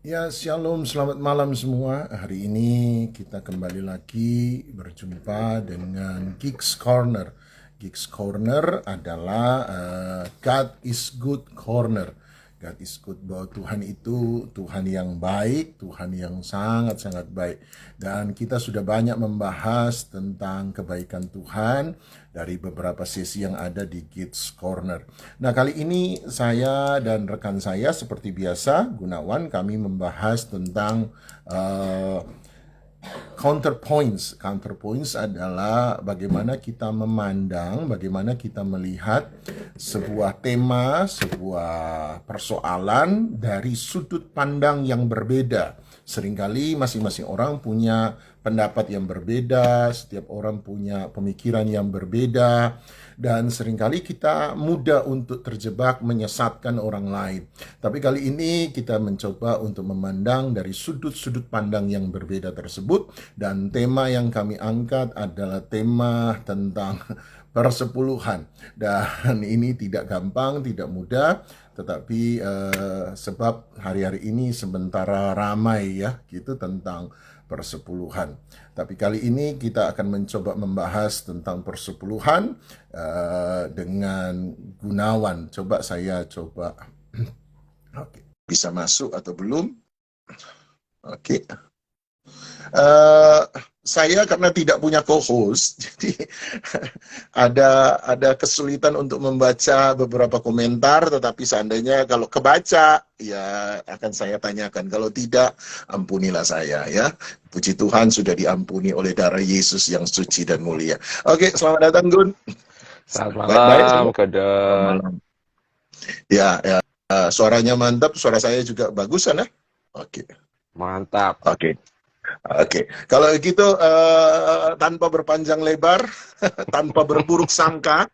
Ya, shalom, selamat malam semua. Hari ini kita kembali lagi berjumpa dengan Geeks Corner. Geeks Corner adalah God is Good Corner. God is good, bahwa Tuhan itu Tuhan yang baik, Tuhan yang sangat-sangat baik. Dan kita sudah banyak membahas tentang kebaikan Tuhan dari beberapa sesi yang ada di Kids Corner. Nah, kali ini saya dan rekan saya seperti biasa, Gunawan, kami membahas tentang uh, counterpoints. Counterpoints adalah bagaimana kita memandang, bagaimana kita melihat sebuah tema, sebuah persoalan dari sudut pandang yang berbeda. Seringkali masing-masing orang punya pendapat yang berbeda, setiap orang punya pemikiran yang berbeda, dan seringkali kita mudah untuk terjebak menyesatkan orang lain. Tapi kali ini kita mencoba untuk memandang dari sudut-sudut pandang yang berbeda tersebut, dan tema yang kami angkat adalah tema tentang persepuluhan. Dan ini tidak gampang, tidak mudah, tetapi sebab hari-hari ini sementara ramai ya gitu tentang persepuluhan. Tapi kali ini kita akan mencoba membahas tentang persepuluhan dengan Gunawan. Coba saya coba. Oke, bisa masuk atau belum? Oke. Saya karena tidak punya co-host, jadi ada kesulitan untuk membaca beberapa komentar. Tetapi seandainya kalau kebaca, ya akan saya tanyakan. Kalau tidak, ampunilah saya ya. Puji Tuhan sudah diampuni oleh darah Yesus yang suci dan mulia. Oke, selamat datang Gun. Selamat Baik-baik malam, semua. Selamat Kodon. malam. Ya, ya. Suaranya mantap, suara saya juga bagusan ya. Oke, Mantap. oke. Oke, kalau gitu tanpa berpanjang lebar, tanpa berburuk sangka,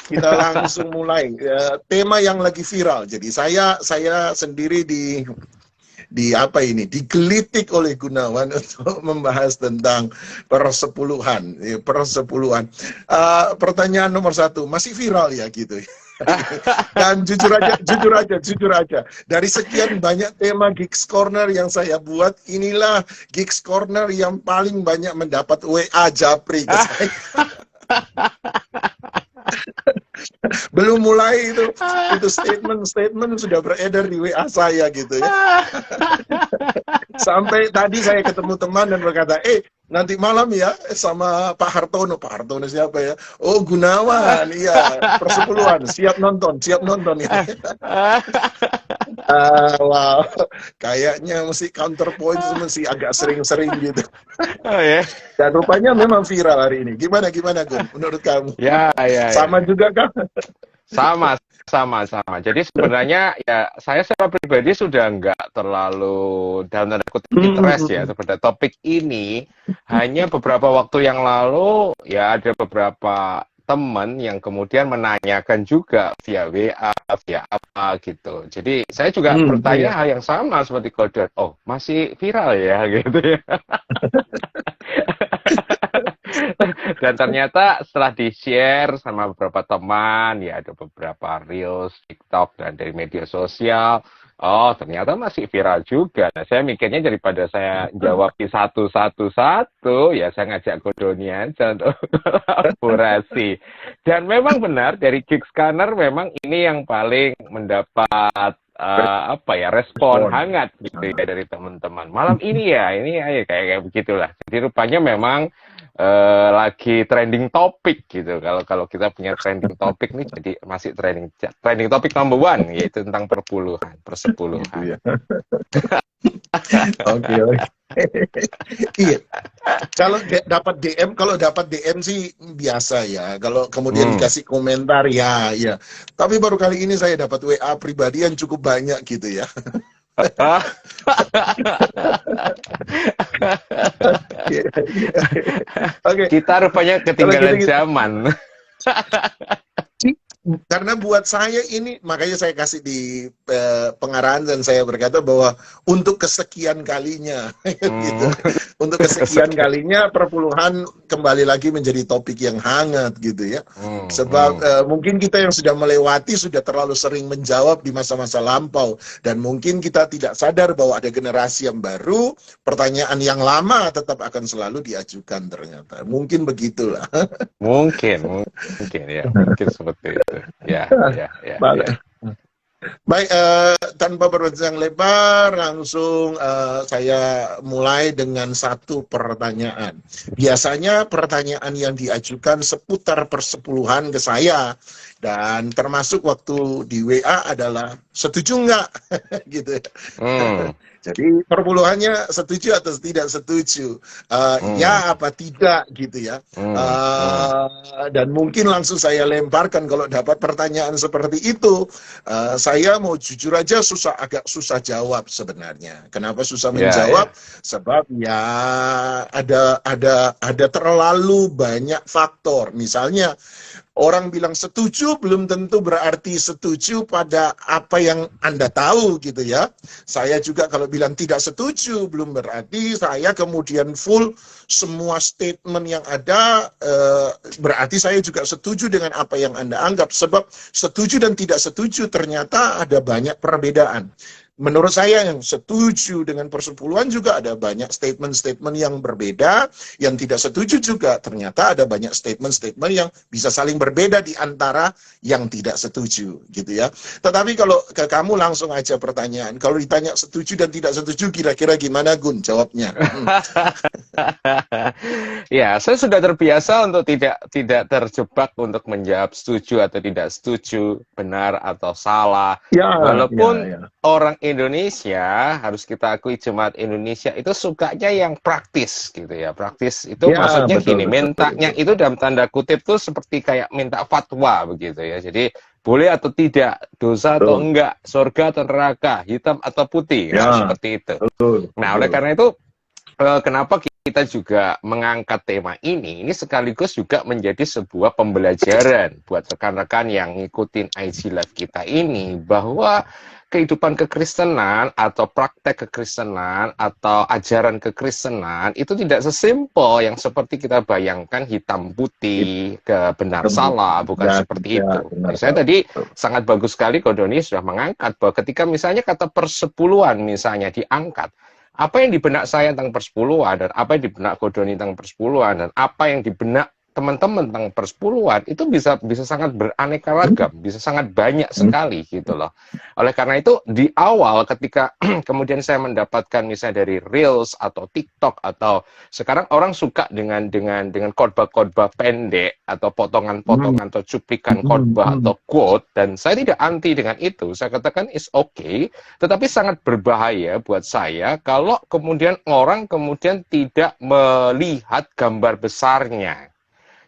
kita langsung mulai. Tema yang lagi viral. Jadi saya sendiri di apa ini digelitik oleh Gunawan untuk membahas tentang persepuluhan. Persepuluhan. Pertanyaan nomor satu, masih viral ya gitu. Dan jujur aja, dari sekian banyak tema Geeks Corner yang saya buat, inilah Geeks Corner yang paling banyak mendapat WA Japri ke saya. Belum mulai itu statement sudah beredar di WA saya gitu ya. Sampai tadi saya ketemu teman dan berkata, nanti malam ya sama Pak Hartono. Pak Hartono siapa ya? Oh, Gunawan, iya, persepuluhan, siap nonton ya. Wow, kayaknya mesti counterpoint, mesti agak sering-sering gitu. Oh ya. Dan rupanya memang viral hari ini. Gimana Gun? Menurut kamu? Ya. Sama juga kan? Sama. Jadi sebenarnya ya saya secara pribadi sudah nggak terlalu dalam tanda kutip interest ya terhadap topik ini. Hanya beberapa waktu yang lalu ya ada beberapa teman yang kemudian menanyakan juga via WA, via apa gitu. Jadi saya juga bertanya hal yang sama seperti Kodon. Oh, masih viral ya gitu ya. Dan ternyata setelah di-share sama beberapa teman, ya ada beberapa reels, TikTok, dan dari media sosial, oh ternyata masih viral juga. Nah, saya mikirnya daripada saya jawab di satu-satu, ya saya ngajak Kodoni aja untuk kolaborasi. Dan memang benar, dari Geeks Corner memang ini yang paling mendapat respon hangat gitu ya dari teman-teman. Malam ini ya kayak begitulah. Jadi rupanya memang lagi trending topik gitu. Kalau kita punya trending topik nih, jadi masih trending topik number 1 yaitu tentang persepuluhan. Gitu ya. Oke. Iya. Kalau dapat DM sih biasa ya. Kalau kemudian dikasih komentar ya. Tapi baru kali ini saya dapat WA pribadi yang cukup banyak gitu ya. Kita rupanya ketinggalan zaman. Karena buat saya ini, makanya saya kasih di pengarahan dan saya berkata bahwa untuk kesekian kalinya, gitu. Hmm. Untuk kesekian kalinya perpuluhan kembali lagi menjadi topik yang hangat, gitu ya. Hmm, Sebab hmm. mungkin kita yang sudah melewati sudah terlalu sering menjawab di masa-masa lampau, dan mungkin kita tidak sadar bahwa ada generasi yang baru, pertanyaan yang lama tetap akan selalu diajukan ternyata. Mungkin begitulah. Mungkin ya, mungkin seperti itu. Ya, ya, ya, ya. Baik, tanpa berpanjang lebar, langsung saya mulai dengan satu pertanyaan. Biasanya pertanyaan yang diajukan seputar persepuluhan ke saya, dan termasuk waktu di WA adalah setuju nggak, gitu. Hmm, Jadi perpuluhannya setuju atau tidak setuju, hmm, ya apa tidak, gitu ya. hmm, hmm. Dan mungkin langsung saya lemparkan kalau dapat pertanyaan seperti itu. Saya mau jujur aja agak susah jawab sebenarnya. Kenapa susah Ya, menjawab? ya. Sebab ya ada terlalu banyak faktor. Misalnya orang bilang setuju belum tentu berarti setuju pada apa yang Anda tahu, gitu ya. Saya juga kalau bilang tidak setuju belum berarti saya kemudian full semua statement yang ada berarti saya juga setuju dengan apa yang Anda anggap. Sebab setuju dan tidak setuju ternyata ada banyak perbedaan. Menurut saya yang setuju dengan persepuluhan juga ada banyak statement-statement yang berbeda, yang tidak setuju juga ternyata ada banyak statement-statement yang bisa saling berbeda di antara yang tidak setuju, gitu ya. Tetapi kalau ke kamu langsung aja pertanyaan, kalau ditanya setuju dan tidak setuju kira-kira gimana Gun jawabnya? Ya, saya sudah terbiasa untuk tidak terjebak untuk menjawab setuju atau tidak setuju, benar atau salah. Ya, ya, Walaupun ya. orang Indonesia, harus kita akui jemaat Indonesia itu sukanya yang praktis gitu ya. Praktis itu Ya, maksudnya betul, gini, betul, mintanya betul. itu dalam tanda kutip tuh seperti kayak minta fatwa begitu ya. Jadi boleh atau tidak, dosa atau Betul. enggak, surga atau neraka, hitam atau putih. Nah, Ya, seperti itu. betul, Nah, oleh betul. karena itu kenapa kita juga mengangkat tema ini sekaligus juga menjadi sebuah pembelajaran buat rekan-rekan yang ngikutin IG Live kita ini, bahwa kehidupan kekristenan atau praktek kekristenan atau ajaran kekristenan itu tidak sesimpel yang seperti kita bayangkan hitam putih, ke benar salah, bukan Ya, seperti ya, itu. benar Misalnya Pak. tadi Betul. sangat bagus sekali Kodoni sudah mengangkat bahwa ketika misalnya kata persepuluhan misalnya diangkat, apa yang di benak saya tentang persepuluhan dan apa yang di benak Kodoni tentang persepuluhan dan apa yang di benak teman-teman tentang persepuluhan itu bisa bisa sangat beraneka ragam, bisa sangat banyak Hmm. sekali gitu loh. Oleh karena itu di awal ketika kemudian saya mendapatkan misalnya dari Reels atau TikTok atau sekarang orang suka dengan khotbah-khotbah pendek atau Hmm. potongan-potongan atau cuplikan Hmm. khotbah Hmm. atau quote, dan saya tidak anti dengan itu. Saya katakan is okay, tetapi sangat berbahaya buat saya kalau kemudian orang kemudian tidak melihat gambar besarnya.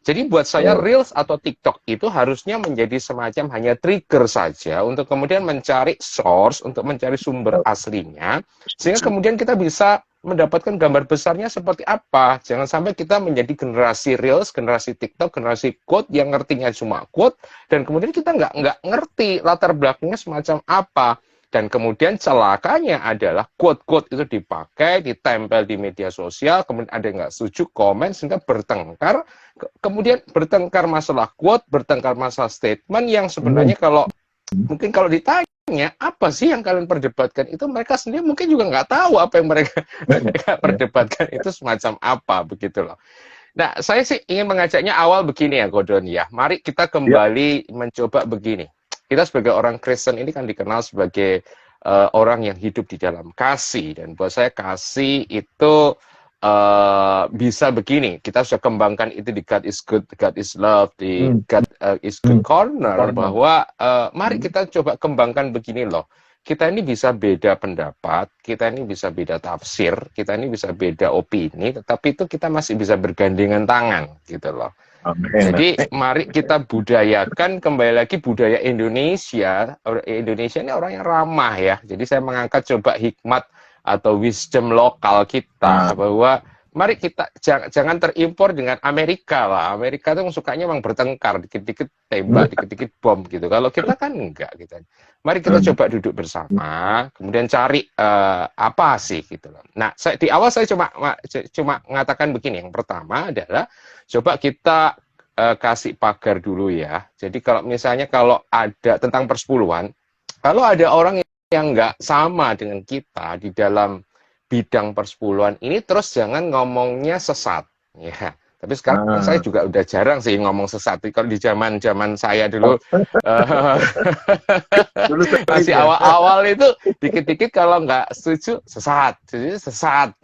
Jadi buat saya Oh. Reels atau TikTok itu harusnya menjadi semacam hanya trigger saja untuk kemudian mencari source, untuk mencari sumber aslinya, sehingga Setuju. kemudian kita bisa mendapatkan gambar besarnya seperti apa. Jangan sampai kita menjadi generasi Reels, generasi TikTok, generasi quote yang ngertinya cuma quote, dan kemudian kita nggak ngerti latar belakangnya semacam apa. Dan kemudian celakanya adalah quote-quote itu dipakai, ditempel di media sosial, kemudian ada yang nggak setuju, komen, sehingga bertengkar. Kemudian bertengkar masalah quote, bertengkar masalah statement yang Hmm. sebenarnya kalau mungkin kalau ditanya apa sih yang kalian perdebatkan itu, mereka sendiri mungkin juga nggak tahu apa yang mereka mereka Ya. perdebatkan itu semacam apa begitu loh. Nah, saya sih ingin mengajaknya awal begini ya, Godon ya. Mari kita Ya. kembali mencoba begini. Kita sebagai orang Kristen ini kan dikenal sebagai orang yang hidup di dalam kasih, dan buat saya kasih itu bisa begini. Kita sudah kembangkan itu di God is Good, God is Love, di Hmm. God is Hmm. Good Corner, Corner. bahwa mari Hmm. kita coba kembangkan begini loh. Kita ini bisa beda pendapat, kita ini bisa beda tafsir, kita ini bisa beda opini, tetapi itu kita masih bisa bergandengan tangan gitu loh. Amin. Jadi mari kita budayakan kembali lagi budaya Indonesia. Indonesia ini orang yang ramah ya. Jadi saya mengangkat coba hikmat atau wisdom lokal kita, Ah. bahwa mari kita jangan terimpor dengan Amerika lah. Amerika tuh sukanya memang bertengkar, dikit-dikit tembak, dikit-dikit bom gitu. Kalau kita kan enggak gitu. Mari kita coba duduk bersama, kemudian cari apa sih gitu loh. Nah, di awal saya cuma mengatakan begini. Yang pertama adalah coba kita kasih pagar dulu ya. Jadi kalau misalnya kalau ada tentang persepuluhan, kalau ada orang yang nggak sama dengan kita di dalam bidang persepuluhan ini, terus jangan ngomongnya sesat. Ya. Tapi sekarang saya juga udah jarang sih ngomong sesat. Kalau di zaman saya dulu, masih awal-awal itu dikit-dikit kalau nggak setuju sesat, jadi sesat.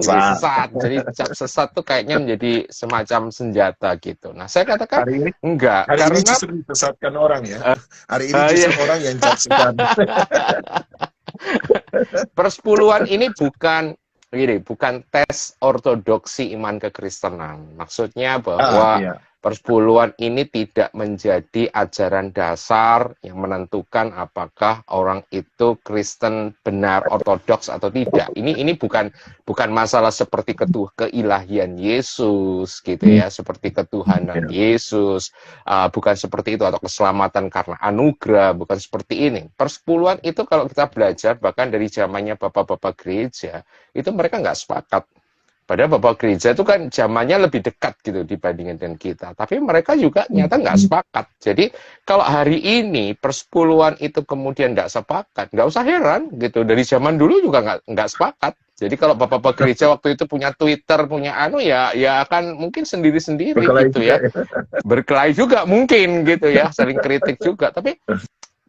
Jadi sesat tuh kayaknya menjadi semacam senjata gitu. Nah, saya katakan enggak, hari karena ini justru disesatkan orang ya. Hari ini justru orang yang sesat. Persepuluhan ini bukan tes ortodoksi iman kekristenan. Maksudnya bahwa persepuluhan ini tidak menjadi ajaran dasar yang menentukan apakah orang itu Kristen benar ortodoks atau tidak. Ini bukan masalah seperti keilahian Yesus gitu ya, seperti ketuhanan Yesus, bukan seperti itu, atau keselamatan karena anugerah, bukan seperti ini. Persepuluhan itu kalau kita belajar bahkan dari zamannya bapak-bapak gereja, itu mereka nggak sepakat. Padahal bapak gereja itu kan zamannya lebih dekat gitu dibandingkan dengan kita. Tapi mereka juga nyata nggak sepakat. Jadi kalau hari ini persepuluhan itu kemudian nggak sepakat, nggak usah heran gitu. Dari zaman dulu juga nggak sepakat. Jadi kalau bapak-bapak gereja waktu itu punya Twitter, punya ya akan mungkin sendiri-sendiri gitu ya. Berkelahi juga mungkin gitu ya, saling kritik juga. Tapi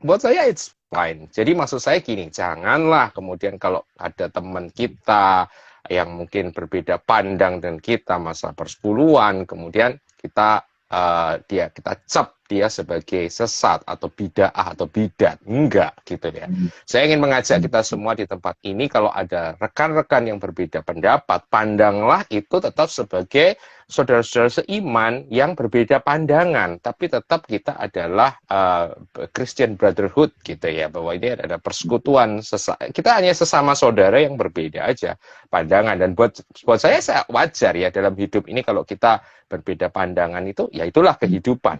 buat saya it's fine. Jadi maksud saya gini, janganlah kemudian kalau ada teman kita yang mungkin berbeda pandang dengan kita masa persepuluhan, kemudian kita cap dia sebagai sesat atau bid'ah atau bidat. Enggak gitu ya. Saya ingin mengajak kita semua di tempat ini, kalau ada rekan-rekan yang berbeda pendapat, pandanglah itu tetap sebagai saudara-saudara seiman yang berbeda pandangan, tapi tetap kita adalah Christian Brotherhood gitu ya, bahwa ini ada persekutuan, kita hanya sesama saudara yang berbeda aja pandangan. Dan buat saya wajar ya dalam hidup ini kalau kita berbeda pandangan, itu ya itulah kehidupan.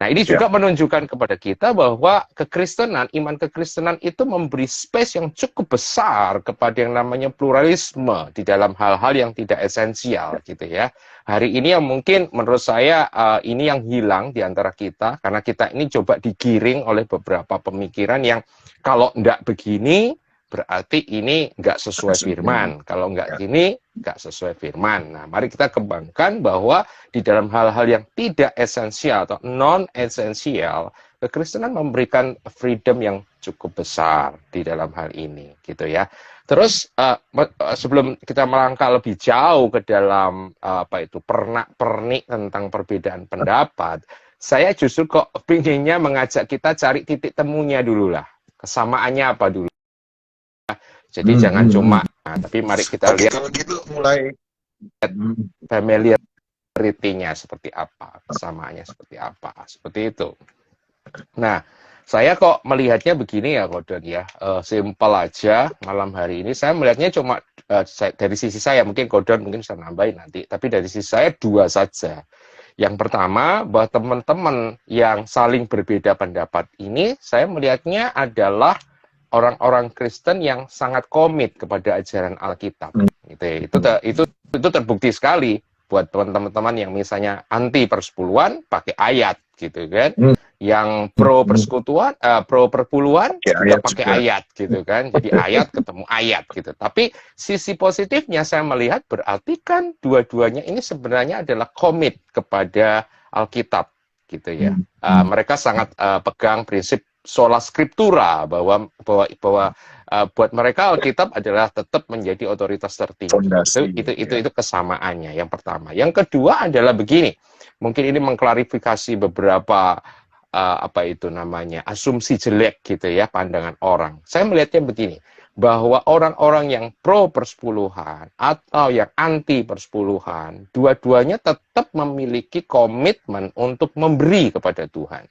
Nah, ini juga menunjukkan kepada kita bahwa kekristenan, iman kekristenan itu memberi space yang cukup besar kepada yang namanya pluralisme di dalam hal-hal yang tidak esensial gitu ya. Hari ini yang mungkin menurut saya ini yang hilang di antara kita, karena kita ini coba digiring oleh beberapa pemikiran yang kalau enggak begini berarti ini nggak sesuai firman. Kalau nggak gini, nggak sesuai firman. Nah, mari kita kembangkan bahwa di dalam hal-hal yang tidak esensial atau non-esensial, kekristenan memberikan freedom yang cukup besar di dalam hal ini, gitu ya. Terus sebelum kita melangkah lebih jauh ke dalam pernak-pernik tentang perbedaan pendapat, saya justru kok pinginnya mengajak kita cari titik temunya dulu lah. Kesamaannya apa dulu? Jadi jangan cuma, tapi mari kita lihat kalau gitu mulai familiarity-nya seperti apa, kesamaannya seperti apa, seperti itu. Nah, saya kok melihatnya begini ya, Gordon ya, simpel aja malam hari ini. Saya melihatnya cuma dari sisi saya, mungkin Gordon mungkin bisa nambahin nanti, tapi dari sisi saya dua saja. Yang pertama, bahwa teman-teman yang saling berbeda pendapat ini, saya melihatnya adalah orang-orang Kristen yang sangat komit kepada ajaran Alkitab. Itu terbukti sekali buat teman-teman yang misalnya anti persepuluhan pakai ayat gitu kan. Yang pro persekutuan, pro perpuluhan juga pakai ayat gitu kan. Jadi ayat ketemu ayat gitu. Tapi sisi positifnya saya melihat berarti kan dua-duanya ini sebenarnya adalah komit kepada Alkitab gitu ya. Mereka sangat pegang prinsip sola scriptura, bahwa buat mereka Alkitab adalah tetap menjadi otoritas tertinggi. Itu kesamaannya yang pertama. Yang kedua adalah begini, mungkin ini mengklarifikasi beberapa asumsi jelek gitu ya, pandangan orang. Saya melihatnya begini, bahwa orang-orang yang pro persepuluhan atau yang anti persepuluhan, dua-duanya tetap memiliki komitmen untuk memberi kepada Tuhan.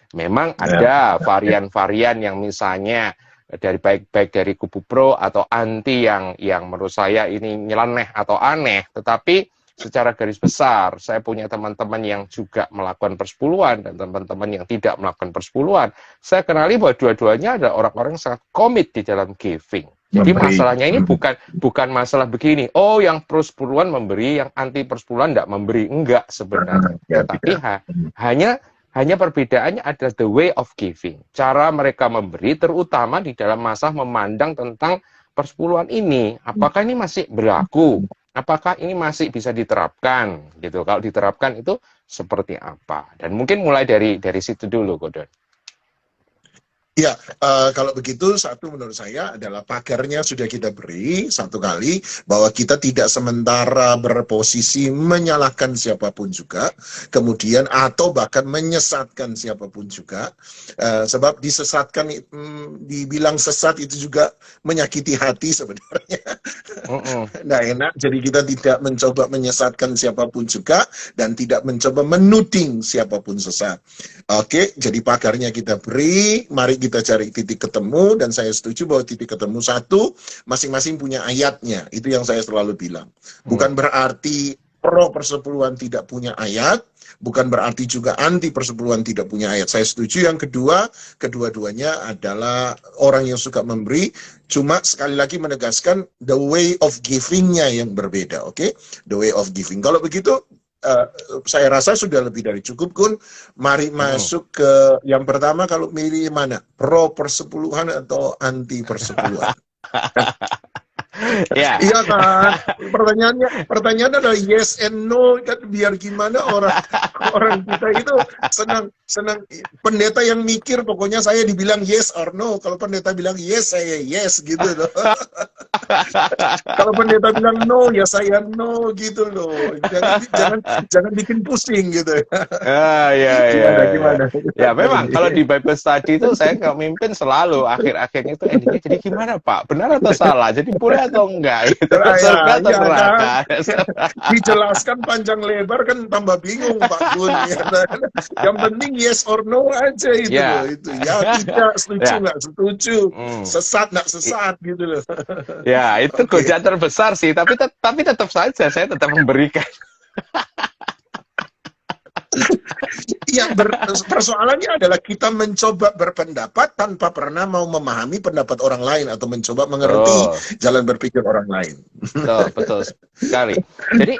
Memang ada varian-varian yang misalnya baik dari kubu pro atau anti yang menurut saya ini nyeleneh atau aneh, tetapi secara garis besar saya punya teman-teman yang juga melakukan persepuluhan dan teman-teman yang tidak melakukan persepuluhan. Saya kenali bahwa dua-duanya ada orang-orang yang sangat komit di dalam giving. Jadi masalahnya ini bukan masalah begini, oh yang persepuluhan memberi, yang anti persepuluhan tidak memberi, enggak sebenarnya. Tetapi hanya perbedaannya adalah the way of giving. Cara mereka memberi, terutama di dalam masa memandang tentang persepuluhan ini. Apakah ini masih berlaku? Apakah ini masih bisa diterapkan? Gitu. Kalau diterapkan itu seperti apa? Dan mungkin mulai dari situ dulu, Gordon. Ya, kalau begitu satu menurut saya adalah pagarnya sudah kita beri satu kali bahwa kita tidak sementara berposisi menyalahkan siapapun juga, kemudian atau bahkan menyesatkan siapapun juga, sebab disesatkan, dibilang sesat itu juga menyakiti hati sebenarnya. Nah enak, jadi kita tidak mencoba menyesatkan siapapun juga dan tidak mencoba menuding siapapun sesat. Oke, jadi pagarnya kita beri, mari kita cari titik ketemu, dan saya setuju bahwa titik ketemu satu, masing-masing punya ayatnya. Itu yang saya selalu bilang. Bukan berarti pro persepuluhan tidak punya ayat, bukan berarti juga anti persepuluhan tidak punya ayat. Saya setuju. Yang kedua, kedua-duanya adalah orang yang suka memberi, cuma sekali lagi menegaskan the way of giving-nya yang berbeda, oke? The way of giving. Kalau begitu, saya rasa sudah lebih dari cukup, Kun. Mari masuk ke yang pertama. Kalau milih mana? Pro persepuluhan atau anti persepuluhan? Ya. Iya kan? Pertanyaannya adalah yes and no kan, biar gimana orang kita itu senang pendeta yang mikir pokoknya saya dibilang yes or no. Kalau pendeta bilang yes, saya yes gitu loh. Kalau pendeta bilang no, ya saya no gitu loh. Jangan bikin pusing gitu. Gimana? Ya memang kalau di Bible study itu saya nggak mimpin selalu akhir-akhirnya itu endingnya jadi gimana Pak? Benar atau salah? Jadi boleh atau enggak? Gitu. Surga atau neraka? Dijelaskan panjang lebar kan tambah bingung Pak Gun. Ya. Yang penting yes or no aja itu loh. Itu ya tidak setuju nggak setuju, sesat nggak sesat gitu loh. Ya itu godaan terbesar sih, tapi tetap saja saya tetap memberikan. Iya, persoalannya adalah kita mencoba berpendapat tanpa pernah mau memahami pendapat orang lain atau mencoba mengerti jalan berpikir orang lain. Betul sekali.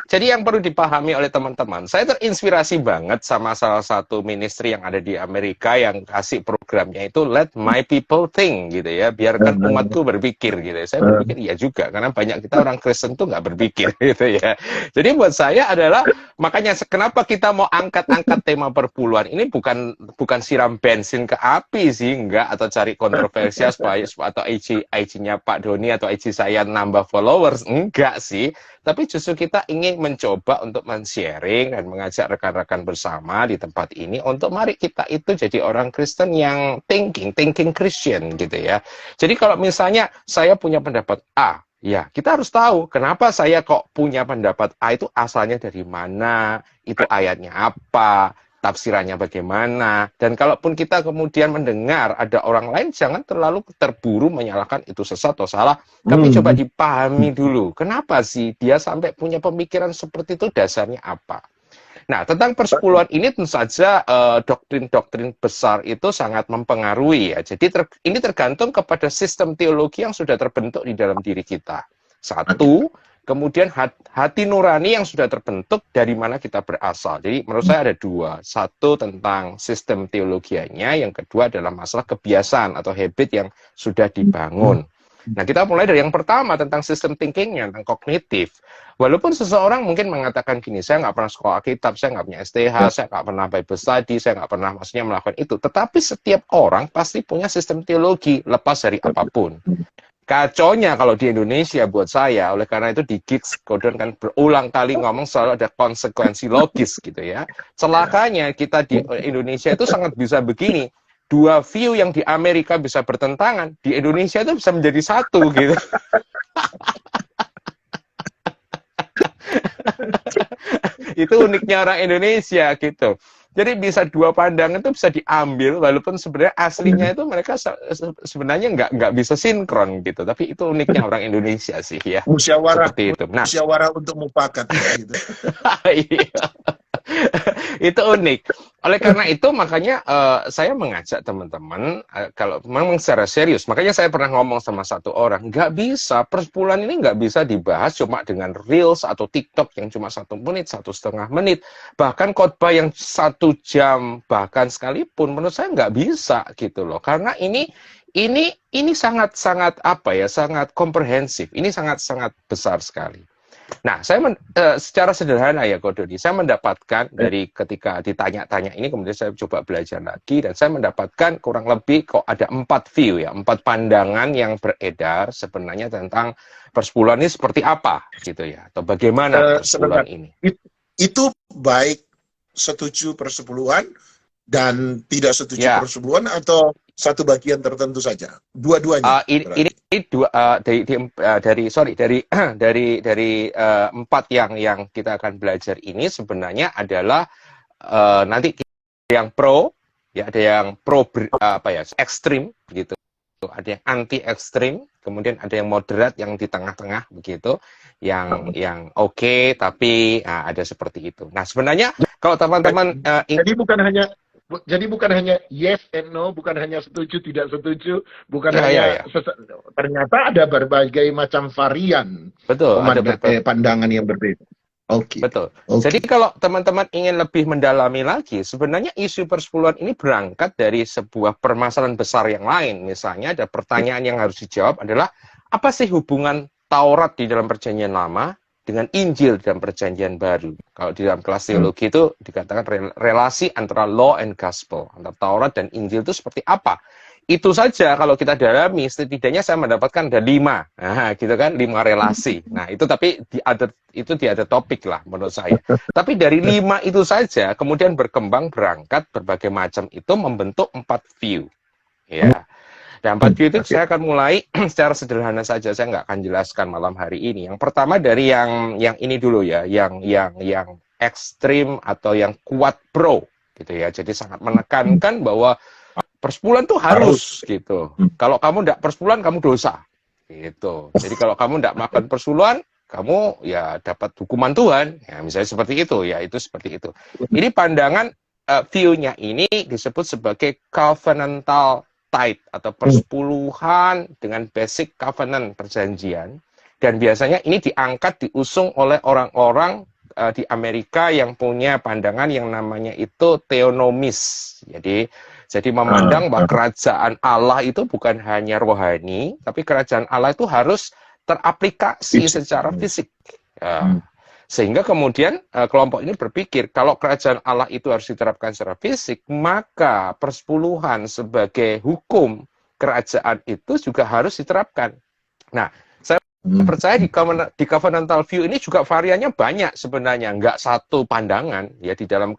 Jadi yang perlu dipahami oleh teman-teman, saya terinspirasi banget sama salah satu ministry yang ada di Amerika yang kasih programnya itu Let My People Think gitu ya, biarkan umatku berpikir gitu ya. Saya berpikir iya juga, karena banyak kita orang Kristen tuh nggak berpikir gitu ya. Jadi buat saya adalah, makanya kenapa kita mau angkat tema perpuluhan ini bukan siram bensin ke api sih, enggak, atau cari kontroversial supaya atau IG-nya Pak Doni atau IG saya nambah followers, enggak sih. Tapi justru kita ingin mencoba untuk men-sharing dan mengajak rekan-rekan bersama di tempat ini untuk mari kita itu jadi orang Kristen yang thinking Christian gitu ya. Jadi kalau misalnya saya punya pendapat A, ya, kita harus tahu kenapa saya kok punya pendapat A, itu asalnya dari mana, itu ayatnya apa, tafsirannya bagaimana. Dan kalaupun kita kemudian mendengar ada orang lain, jangan terlalu terburu menyalahkan itu sesat atau salah. Tapi coba dipahami dulu, kenapa sih dia sampai punya pemikiran seperti itu, dasarnya apa. Nah, tentang persepuluhan ini tentu saja doktrin-doktrin besar itu sangat mempengaruhi ya. Jadi ini tergantung kepada sistem teologi yang sudah terbentuk di dalam diri kita. Satu, kemudian hati nurani yang sudah terbentuk dari mana kita berasal. Jadi menurut saya ada dua. Satu tentang sistem teologianya, yang kedua adalah masalah kebiasaan atau habit yang sudah dibangun. Nah, kita mulai dari yang pertama tentang sistem thinkingnya, tentang kognitif. Walaupun seseorang mungkin mengatakan gini, saya nggak pernah sekolah Alkitab, saya nggak punya STH, saya nggak pernah Bible study, saya nggak pernah maksudnya melakukan itu. Tetapi setiap orang pasti punya sistem teologi, lepas dari apapun. Kaconya kalau di Indonesia buat saya, oleh karena itu di Gigs, Gordon kan berulang kali ngomong selalu ada konsekuensi logis gitu ya. Celakanya kita di Indonesia itu sangat bisa begini. Dua view yang di Amerika bisa bertentangan, di Indonesia itu bisa menjadi satu gitu. Itu uniknya orang Indonesia gitu. Jadi bisa dua pandangan itu bisa diambil, walaupun sebenarnya aslinya itu mereka sebenarnya nggak bisa sinkron gitu. Tapi itu uniknya orang Indonesia sih ya, Musyawarah, seperti itu. Nah, musyawarah untuk mufakat ya gitu. iya. Itu unik. Oleh karena itu makanya saya mengajak teman-teman kalau memang secara serius. Makanya saya pernah ngomong sama satu orang, nggak bisa persepuluhan ini nggak bisa dibahas cuma dengan reels atau TikTok yang cuma 1 menit, 1,5 menit, bahkan khotbah yang 1 jam bahkan sekalipun menurut saya nggak bisa gitu loh. Karena ini sangat-sangat apa ya, sangat komprehensif. Ini sangat-sangat besar sekali. Nah, secara sederhana ya, Ko Dodi, saya mendapatkan dari ketika ditanya-tanya ini, kemudian saya coba belajar lagi, dan saya mendapatkan kurang lebih kok ada 4 view ya, 4 pandangan yang beredar sebenarnya tentang persepuluhan ini seperti apa, gitu ya, atau bagaimana persepuluhan ini. Itu baik setuju persepuluhan dan tidak setuju persepuluhan atau satu bagian tertentu saja, dua-duanya. Ini dua dari 4 yang kita akan belajar ini sebenarnya adalah nanti yang pro ya, ada yang pro ekstrim begitu, ada yang anti ekstrim, kemudian ada yang moderat, yang di tengah-tengah begitu, yang oke, tapi ada seperti itu. Nah, sebenarnya kalau teman-teman jadi bukan hanya yes and no, bukan hanya setuju tidak setuju, bukan ternyata ada berbagai macam varian. Betul, pandangan yang berbeda. Oke. Betul. Jadi kalau teman-teman ingin lebih mendalami lagi, sebenarnya isu persepuluhan ini berangkat dari sebuah permasalahan besar yang lain. Misalnya ada pertanyaan yang harus dijawab adalah, apa sih hubungan Taurat di dalam Perjanjian Lama dengan Injil dalam Perjanjian Baru? Kalau di dalam kelas teologi itu dikatakan relasi antara law and gospel, antara Taurat dan Injil itu seperti apa? Itu saja kalau kita dalami, setidaknya saya mendapatkan ada 5, gitu kan, 5 relasi. Nah, itu tapi di ada topik lah menurut saya. Tapi dari 5 itu saja, kemudian berkembang berangkat berbagai macam itu membentuk 4 view. Ya. Dan 4 view itu saya akan mulai secara sederhana saja, saya nggak akan jelaskan malam hari ini. Yang pertama dari yang ini dulu ya, yang ekstrim atau yang kuat pro, gitu ya. Jadi sangat menekankan bahwa persepuluhan tuh harus gitu. Kalau kamu nggak persepuluhan, kamu dosa. Gitu. Jadi kalau kamu nggak makan persepuluhan, kamu ya dapat hukuman Tuhan. Ya, misalnya seperti itu, ya itu seperti itu. Ini pandangan view-nya ini disebut sebagai covenantal tithe atau persepuluhan dengan basic covenant perjanjian. Dan biasanya ini diangkat, diusung oleh orang-orang di Amerika yang punya pandangan yang namanya itu theonomis. Jadi memandang bahwa kerajaan Allah itu bukan hanya rohani, tapi kerajaan Allah itu harus teraplikasi secara fisik. Sehingga kemudian kelompok ini berpikir, kalau kerajaan Allah itu harus diterapkan secara fisik, maka persepuluhan sebagai hukum kerajaan itu juga harus diterapkan. Nah, saya percaya di covenantal view ini juga variannya banyak sebenarnya, nggak satu pandangan ya. Di dalam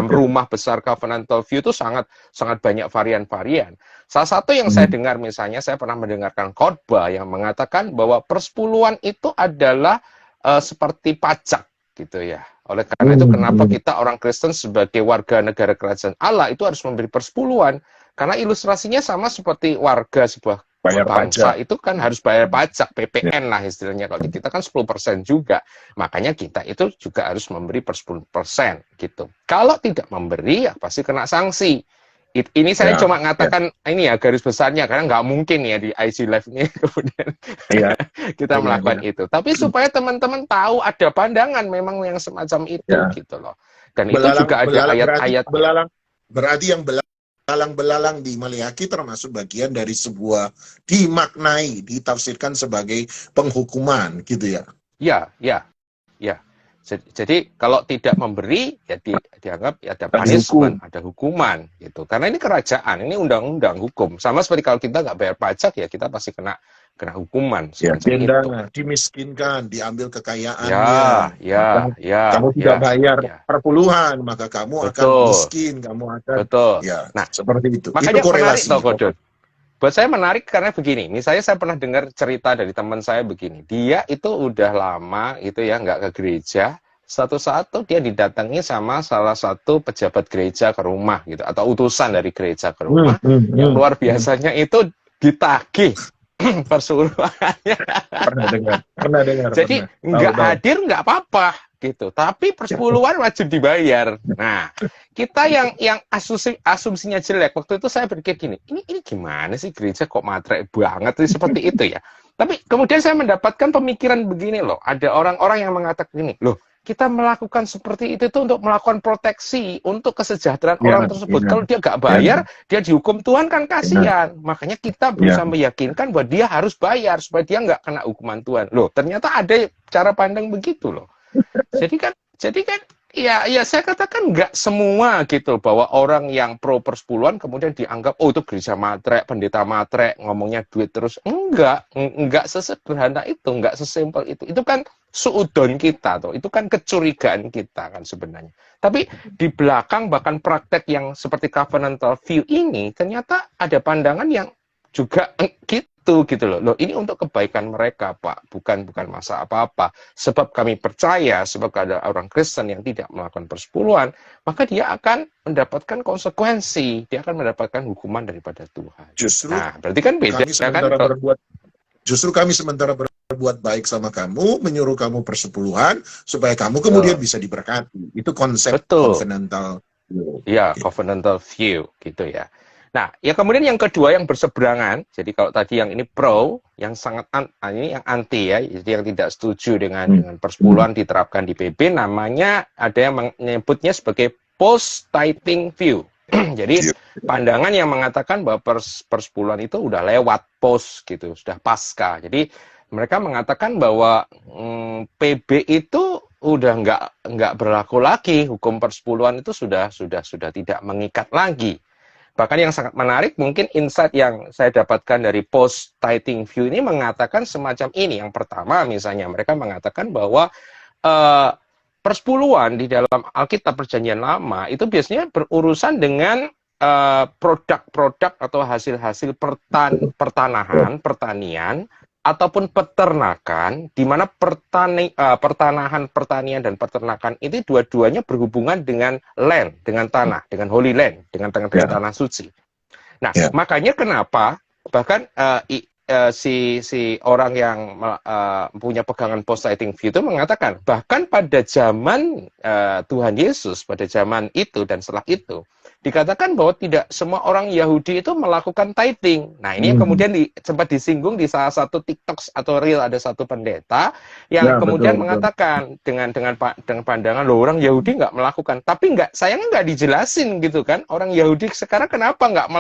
rumah besar covenantal view itu sangat banyak varian-varian. Salah satu yang saya dengar, misalnya saya pernah mendengarkan khotbah yang mengatakan bahwa persepuluhan itu adalah seperti pajak gitu ya. Oleh karena itu kenapa kita orang Kristen sebagai warga negara kerajaan Allah itu harus memberi persepuluhan, karena ilustrasinya sama seperti warga sebuah bangsa itu kan harus bayar pajak, PPN lah istilahnya. Kalau kita kan 10% juga. Makanya kita itu juga harus memberi 10% gitu. Kalau tidak memberi, ya pasti kena sanksi. Ini saya cuma ngatakan ini ya garis besarnya, karena nggak mungkin ya di IC Live ini kemudian kita melakukan itu. Tapi supaya teman-teman tahu ada pandangan memang yang semacam itu gitu loh. Dan itu juga ada ayat-ayat. Berarti yang belalang-belalang di Maleakhi termasuk bagian dari sebuah dimaknai, ditafsirkan sebagai penghukuman gitu ya. Ya. Jadi kalau tidak memberi ya dianggap ya ada punishment, ada hukuman gitu. Karena ini kerajaan, ini undang-undang hukum. Sama seperti kalau kita nggak bayar pajak ya kita pasti kena hukuman. Dimiskinkan, diambil kekayaannya. Kamu tidak bayar perpuluhan, maka kamu akan miskin, kamu akan. Nah, seperti itu. Makanya itu korelasi. Menarik, buat saya menarik karena begini, misalnya saya pernah dengar cerita dari teman saya begini, dia itu udah lama itu ya nggak ke gereja suatu saat tuh dia didatangi sama salah satu pejabat gereja ke rumah gitu, atau utusan dari gereja ke rumah, yang luar biasanya itu ditagih persuluhannya. Pernah dengar, Jadi pernah. nggak Tahu. hadir nggak apa-apa gitu, tapi persepuluhan wajib dibayar. Nah, kita yang asumsinya jelek, waktu itu saya berpikir gini, ini gimana sih gereja kok matre banget seperti itu ya. Tapi kemudian saya mendapatkan pemikiran begini loh, ada orang-orang yang mengatakan gini, loh kita melakukan seperti itu tuh untuk melakukan proteksi untuk kesejahteraan orang tersebut. Kalau dia nggak bayar, dia dihukum Tuhan kan kasihan. Makanya kita berusaha meyakinkan bahwa dia harus bayar supaya dia nggak kena hukuman Tuhan. Loh, ternyata ada cara pandang begitu loh. Jadi kan ya saya katakan nggak semua gitu bahwa orang yang pro persepuluhan kemudian dianggap oh itu gereja matre, pendeta matre, ngomongnya duit terus. Enggak sesederhana itu, enggak sesimpel itu. Itu kan suudon kita tuh, itu kan kecurigaan kita kan sebenarnya. Tapi di belakang bahkan praktek yang seperti covenantal view ini ternyata ada pandangan yang juga gitu loh. Loh, ini untuk kebaikan mereka, Pak, bukan masa apa-apa. Sebab kami percaya, sebab ada orang Kristen yang tidak melakukan persepuluhan, maka dia akan mendapatkan konsekuensi, dia akan mendapatkan hukuman daripada Tuhan. Justru nah, berarti kan beda kan? Justru kami sementara berbuat baik sama kamu, menyuruh kamu persepuluhan supaya kamu kemudian bisa diberkati. Itu konsep covenantal view. Iya, covenantal view gitu ya. Nah, ya kemudian yang kedua yang berseberangan. Jadi kalau tadi yang ini pro, yang sangat ini yang anti ya, jadi yang tidak setuju dengan persepuluhan diterapkan di PB, namanya ada yang menyebutnya sebagai post-tithing view. Jadi pandangan yang mengatakan bahwa persepuluhan itu udah lewat post gitu, sudah pasca. Jadi mereka mengatakan bahwa PB itu udah nggak berlaku lagi, hukum persepuluhan itu sudah tidak mengikat lagi. Bahkan yang sangat menarik, mungkin insight yang saya dapatkan dari post-tithing view ini mengatakan semacam ini. Yang pertama misalnya, mereka mengatakan bahwa persepuluhan di dalam Alkitab Perjanjian Lama itu biasanya berurusan dengan produk-produk atau hasil-hasil pertanian, ataupun peternakan, di mana pertanian dan peternakan itu dua-duanya berhubungan dengan land, dengan tanah, dengan Holy Land, dengan tanah suci. Nah, makanya kenapa bahkan si orang yang punya pegangan post-tithing view itu mengatakan, bahkan pada zaman Tuhan Yesus, pada zaman itu dan setelah itu, dikatakan bahwa tidak semua orang Yahudi itu melakukan tithing. Nah, ini yang kemudian sempat disinggung di salah satu TikTok atau Reel, ada satu pendeta yang kemudian mengatakan dengan pandangan loh orang Yahudi nggak melakukan, tapi sayangnya nggak dijelasin gitu kan, orang Yahudi sekarang kenapa nggak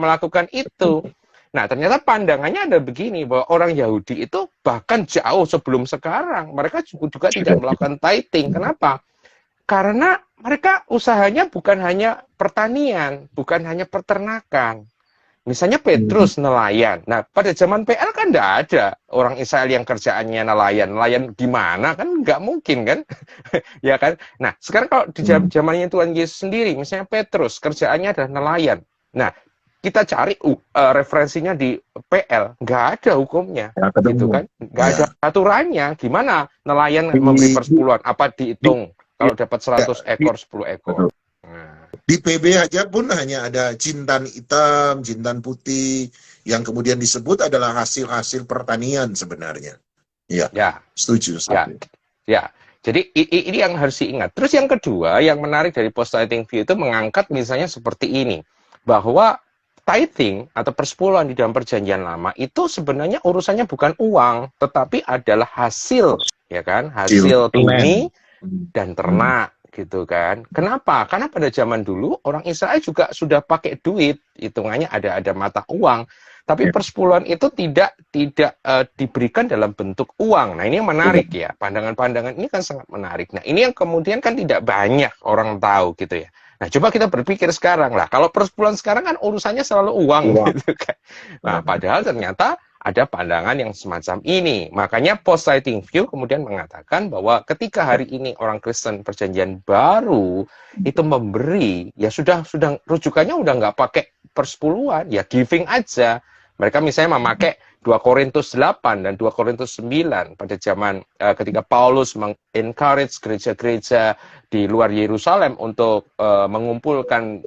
melakukan itu. Nah, ternyata pandangannya ada begini, bahwa orang Yahudi itu bahkan jauh sebelum sekarang mereka juga tidak melakukan tithing. Kenapa? Karena mereka usahanya bukan hanya pertanian, bukan hanya peternakan. Misalnya Petrus nelayan. Nah, pada zaman PL kan tidak ada orang Israel yang kerjaannya nelayan. Nelayan gimana? Kan nggak mungkin kan? Ya kan? Nah, sekarang kalau di zamannya Tuhan Yesus sendiri, misalnya Petrus kerjaannya adalah nelayan. Nah, kita cari referensinya di PL, nggak ada hukumnya, gitu kan? Nggak ada aturannya. Gimana nelayan memberi persepuluhan? Apa dihitung? Kalau dapat 100 ekor, 10 ekor. Nah. Di PB aja pun hanya ada jintan hitam, jintan putih, yang kemudian disebut adalah hasil-hasil pertanian sebenarnya. Ya. Setuju. Ya. Jadi ini yang harus diingat. Terus yang kedua, yang menarik dari post-tithing view itu mengangkat misalnya seperti ini, bahwa tithing atau persepuluhan di dalam Perjanjian Lama itu sebenarnya urusannya bukan uang, tetapi adalah hasil, ya kan? Hasil bumi dan ternak, gitu kan. Kenapa? Karena pada zaman dulu orang Israel juga sudah pakai duit, hitungannya ada mata uang, tapi persepuluhan itu tidak diberikan dalam bentuk uang. Nah, ini yang menarik ya. Pandangan-pandangan ini kan sangat menarik. Nah, ini yang kemudian kan tidak banyak orang tahu gitu ya. Nah, coba kita berpikir sekarang lah. Kalau persepuluhan sekarang kan urusannya selalu uang gitu kan. Nah, padahal ternyata ada pandangan yang semacam ini. Makanya post-tithing view kemudian mengatakan bahwa ketika hari ini orang Kristen Perjanjian Baru itu memberi, ya sudah rujukannya udah nggak pakai persepuluhan, ya giving aja. Mereka misalnya memakai 2 Korintus 8 dan 2 Korintus 9 pada zaman ketika Paulus mengencourage gereja-gereja di luar Yerusalem untuk mengumpulkan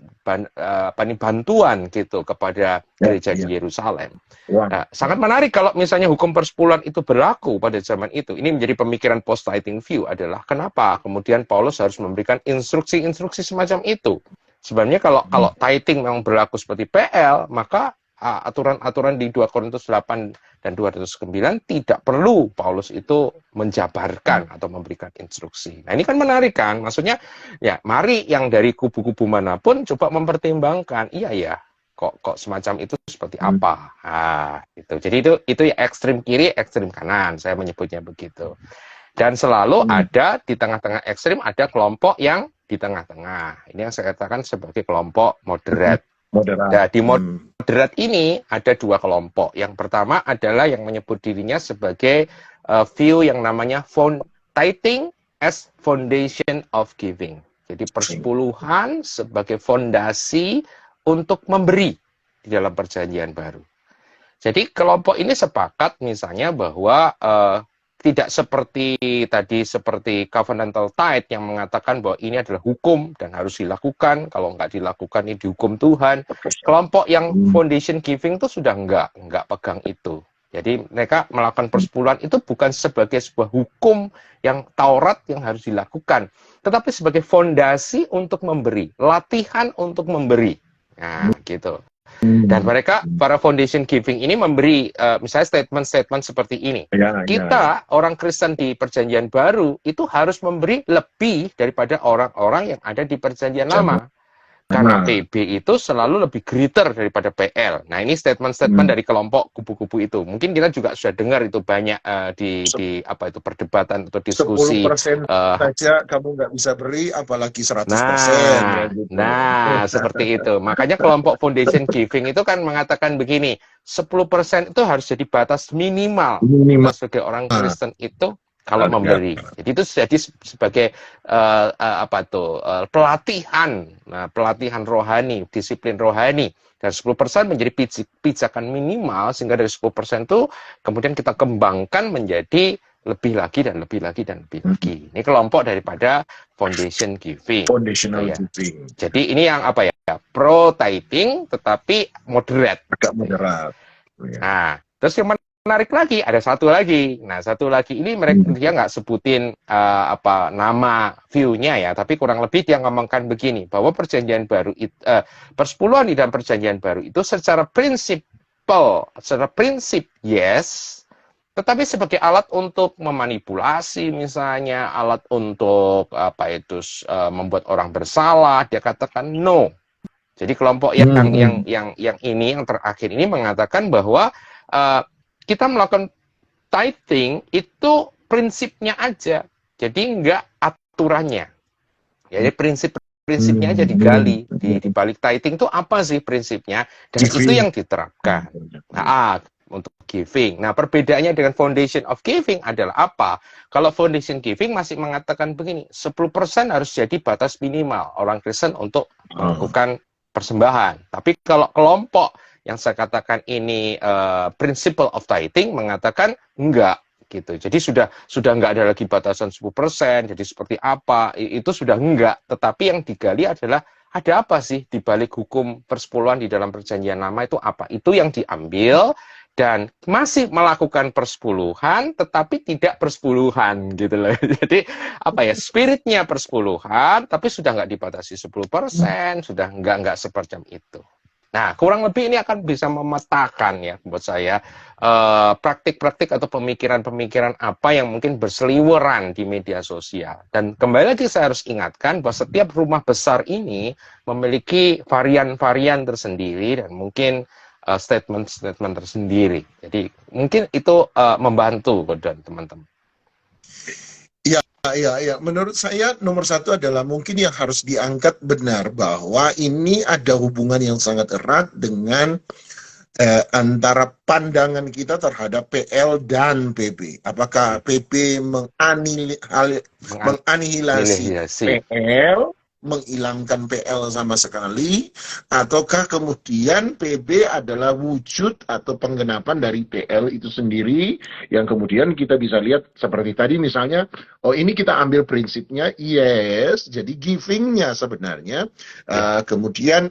bantuan gitu kepada gereja di Yerusalem. Nah, sangat menarik kalau misalnya hukum persepuluhan itu berlaku pada zaman itu. Ini menjadi pemikiran post-tithing view adalah kenapa kemudian Paulus harus memberikan instruksi-instruksi semacam itu. Sebenarnya kalau tithing memang berlaku seperti PL, maka aturan-aturan di 2 Korintus 8 dan 209 tidak perlu Paulus itu menjabarkan atau memberikan instruksi. Nah, ini kan menarik kan? Maksudnya, ya mari yang dari kubu-kubu manapun coba mempertimbangkan, iya ya, kok semacam itu seperti apa. Nah, itu. Jadi itu ya ekstrim kiri, ekstrim kanan, saya menyebutnya begitu. Dan selalu ada di tengah-tengah ekstrim, ada kelompok yang di tengah-tengah. Ini yang saya katakan sebagai kelompok moderat. Nah, di moderat ini ada 2 kelompok. Yang pertama adalah yang menyebut dirinya sebagai view yang namanya tithing as foundation of giving. Jadi persepuluhan sebagai fondasi untuk memberi di dalam perjanjian baru. Jadi kelompok ini sepakat misalnya bahwa tidak seperti tadi seperti covenantal tithe yang mengatakan bahwa ini adalah hukum dan harus dilakukan, kalau nggak dilakukan ini dihukum Tuhan. Kelompok yang foundation giving itu sudah nggak pegang itu. Jadi mereka melakukan persepuluhan itu bukan sebagai sebuah hukum yang Taurat yang harus dilakukan, tetapi sebagai fondasi untuk memberi, latihan untuk memberi. Nah, gitu. Dan mereka, para foundation giving ini memberi, misalnya statement-statement seperti ini. Kita, orang Kristen di perjanjian baru, itu harus memberi lebih daripada orang-orang yang ada di perjanjian lama. Karena PB itu selalu lebih greater daripada PL. Nah, ini statement-statement dari kelompok kubu-kubu itu. Mungkin kita juga sudah dengar itu banyak di apa itu perdebatan atau diskusi. 10% saja kamu nggak bisa beri, apalagi 100%. Nah, seperti itu. Makanya kelompok foundation giving itu kan mengatakan begini, 10% itu harus jadi batas minimal. Sebagai orang Kristen itu kalau memberi. Jadi itu jadi sebagai pelatihan, pelatihan rohani, disiplin rohani. Dan 10% menjadi pijakan minimal, sehingga dari 10% itu kemudian kita kembangkan menjadi lebih lagi dan lebih lagi dan lebih lagi. Ini kelompok daripada foundation giving. Foundational giving. Jadi ini yang apa ya? Pro tithing tetapi moderate. Agak moderat. Nah, terus yang menarik lagi, ada satu lagi. Nah, satu lagi ini dia nggak sebutin nama view-nya ya, tapi kurang lebih dia ngomongkan begini, bahwa perjanjian baru persepuluhan di dalam perjanjian baru itu secara prinsip yes, tetapi sebagai alat untuk memanipulasi misalnya, alat untuk membuat orang bersalah, dia katakan no. Jadi kelompok yang terakhir ini mengatakan bahwa kita melakukan tithing itu prinsipnya aja, jadi enggak aturannya. Jadi prinsipnya aja digali di balik tithing itu apa sih prinsipnya, dan itu yang diterapkan. Nah, untuk giving. Nah, perbedaannya dengan foundation of giving adalah apa? Kalau foundation giving masih mengatakan begini, 10% harus jadi batas minimal orang Kristen untuk melakukan persembahan. Tapi kalau kelompok yang saya katakan ini principle of tithing mengatakan enggak gitu. Jadi sudah enggak ada lagi batasan 10%, jadi seperti apa? Itu sudah enggak, tetapi yang digali adalah ada apa sih di balik hukum persepuluhan di dalam perjanjian lama itu apa? Itu yang diambil dan masih melakukan persepuluhan tetapi tidak persepuluhan gitu loh. Jadi spiritnya persepuluhan tapi sudah enggak dibatasi 10%, sudah enggak seperti itu. Nah, kurang lebih ini akan bisa memetakan ya buat saya praktik-praktik atau pemikiran-pemikiran apa yang mungkin berseliweran di media sosial. Dan kembali lagi saya harus ingatkan bahwa setiap rumah besar ini memiliki varian-varian tersendiri dan mungkin statement-statement tersendiri. Jadi mungkin itu membantu buat teman-teman. Ya. Menurut saya nomor satu adalah mungkin yang harus diangkat benar bahwa ini ada hubungan yang sangat erat dengan antara pandangan kita terhadap PL dan PP. Apakah PP menganihilasi PL, menghilangkan PL sama sekali, ataukah kemudian PB adalah wujud atau penggenapan dari PL itu sendiri, yang kemudian kita bisa lihat seperti tadi misalnya, oh ini kita ambil prinsipnya, yes, jadi giving-nya sebenarnya, kemudian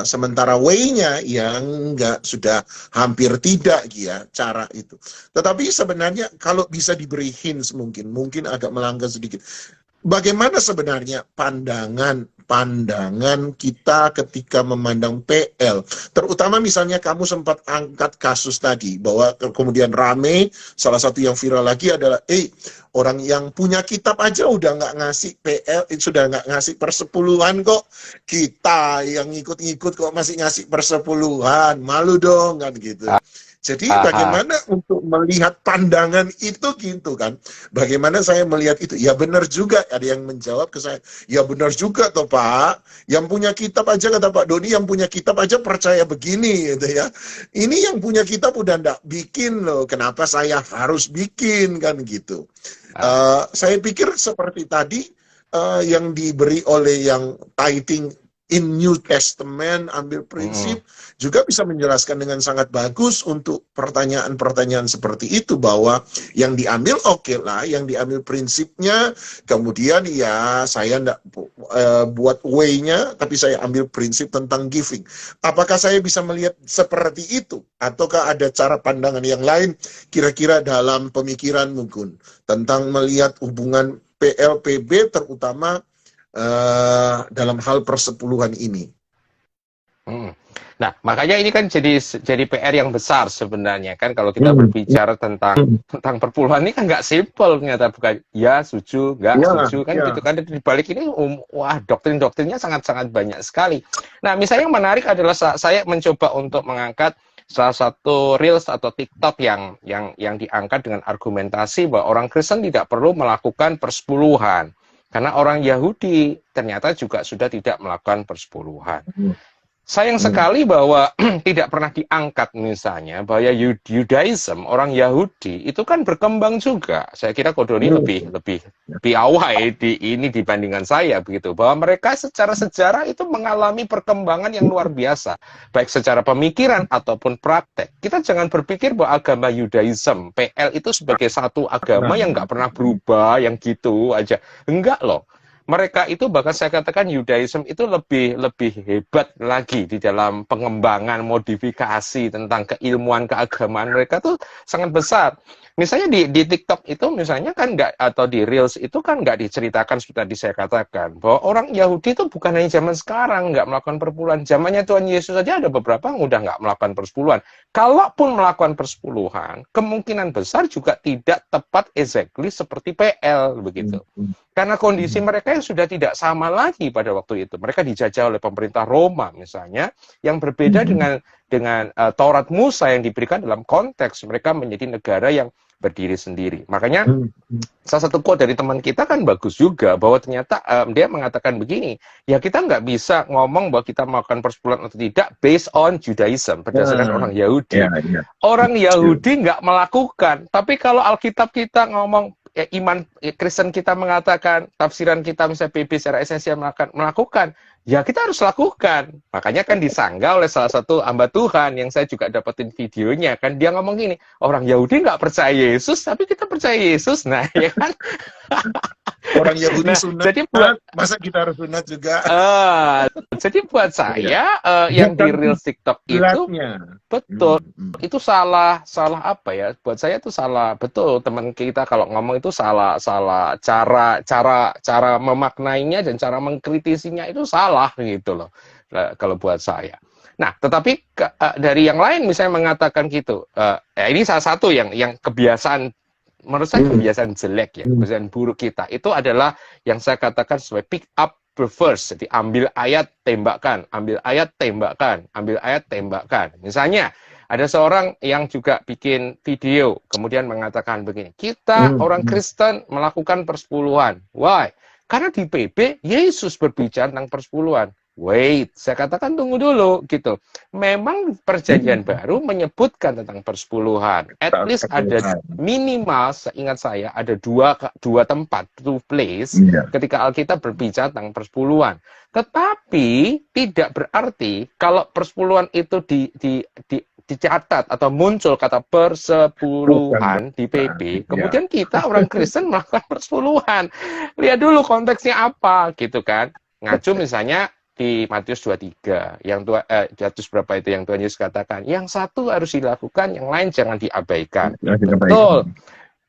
sementara way-nya yang nggak sudah hampir tidak ya cara itu. Tetapi sebenarnya kalau bisa diberi hints mungkin agak melanggar sedikit. Bagaimana sebenarnya pandangan kita ketika memandang PL? Terutama misalnya kamu sempat angkat kasus tadi, bahwa kemudian rame, salah satu yang viral lagi adalah, orang yang punya kitab aja udah nggak ngasih PL, sudah nggak ngasih persepuluhan kok. Kita yang ngikut-ngikut kok masih ngasih persepuluhan, malu dong kan gitu. Jadi bagaimana untuk melihat pandangan itu gitu kan? Bagaimana saya melihat itu? Ya benar juga, ada yang menjawab ke saya, ya benar juga toh Pak, yang punya kitab aja, kata Pak Doni, yang punya kitab aja percaya begini gitu ya. Ini yang punya kitab udah ndak bikin loh, kenapa saya harus bikin kan gitu. Saya pikir seperti tadi yang diberi oleh yang tithing in New Testament, ambil prinsip, juga bisa menjelaskan dengan sangat bagus untuk pertanyaan-pertanyaan seperti itu, bahwa yang diambil oke lah, yang diambil prinsipnya, kemudian ya saya enggak buat way-nya, tapi saya ambil prinsip tentang giving. Apakah saya bisa melihat seperti itu? Ataukah ada cara pandangan yang lain kira-kira dalam pemikiran mungkin tentang melihat hubungan PLPB terutama dalam hal persepuluhan ini? Nah, makanya ini kan jadi PR yang besar sebenarnya kan, kalau kita berbicara tentang perpuluhan ini kan nggak simpel ternyata, bukan ya setuju, nggak setuju kan gitu kan. Di balik ini wah, doktrin-doktrinnya sangat-sangat banyak sekali. Nah, misalnya yang menarik adalah saya mencoba untuk mengangkat salah satu Reels atau TikTok yang diangkat dengan argumentasi bahwa orang Kristen tidak perlu melakukan persepuluhan karena orang Yahudi ternyata juga sudah tidak melakukan persepuluhan. Sayang sekali bahwa tidak pernah diangkat misalnya bahwa Judaism, orang Yahudi itu kan berkembang juga. Saya kira Kodoni lebih piawai di ini dibandingkan saya begitu, bahwa mereka secara sejarah itu mengalami perkembangan yang luar biasa, baik secara pemikiran ataupun praktek. Kita jangan berpikir bahwa agama Judaism, PL itu sebagai satu agama yang nggak pernah berubah, yang gitu aja. Enggak loh. Mereka itu bahkan saya katakan Judaism itu lebih hebat lagi di dalam pengembangan modifikasi tentang keilmuan keagamaan mereka tuh sangat besar. Misalnya di TikTok itu misalnya kan nggak, atau di Reels itu kan nggak diceritakan seperti tadi saya katakan bahwa orang Yahudi itu bukan hanya zaman sekarang nggak melakukan persepuluhan, zamannya Tuhan Yesus saja ada beberapa yang udah nggak melakukan persepuluhan. Kalaupun melakukan persepuluhan, kemungkinan besar juga tidak tepat exactly seperti PL begitu. Karena kondisi mereka yang sudah tidak sama lagi pada waktu itu. Mereka dijajah oleh pemerintah Roma misalnya, yang berbeda dengan Taurat Musa yang diberikan dalam konteks mereka menjadi negara yang berdiri sendiri. Makanya salah satu quote dari teman kita kan bagus juga, bahwa ternyata dia mengatakan begini, ya kita nggak bisa ngomong bahwa kita melakukan persepuluhan atau tidak based on Judaism, berdasarkan orang Yahudi. Orang Yahudi nggak melakukan, tapi kalau Alkitab kita ngomong, iman Kristen kita mengatakan, tafsiran kita misalnya PB secara esensial melakukan, ya kita harus lakukan. Makanya kan disanggah oleh salah satu hamba Tuhan yang saya juga dapetin videonya kan, dia ngomong gini, orang Yahudi nggak percaya Yesus tapi kita percaya Yesus. Nah ya kan, orang Yahudi sunat, jadi buat masa kita harus sunat juga? Jadi buat saya yang di Reels TikTok itu betul, itu salah apa ya? Buat saya itu salah betul. Teman kita kalau ngomong itu salah cara memaknainya dan cara mengkritisinya itu salah gitu loh. Kalau buat saya. Nah, tetapi dari yang lain misalnya mengatakan gitu, ini salah satu yang kebiasaan, menurut saya kebiasaan jelek ya, kebiasaan buruk kita itu adalah yang saya katakan sebagai pick up the verse. Jadi ambil ayat tembakkan, ambil ayat tembakkan, ambil ayat tembakkan. Misalnya ada seorang yang juga bikin video kemudian mengatakan begini, kita orang Kristen melakukan persepuluhan. Why? Karena di PB Yesus berbicara tentang persepuluhan. Wait, saya katakan tunggu dulu gitu. Memang perjanjian baru menyebutkan tentang persepuluhan. At least ada minimal, seingat saya, ada dua tempat, two place, ketika Alkitab berbicara tentang persepuluhan. Tetapi tidak berarti kalau persepuluhan itu dicatat atau muncul kata persepuluhan di PB, kemudian kita orang Kristen melakukan persepuluhan. Lihat dulu konteksnya apa gitu kan. Ngacu misalnya di Matius 23, Matius berapa itu yang Tuhan Yesus katakan, yang satu harus dilakukan, yang lain jangan diabaikan. Betul.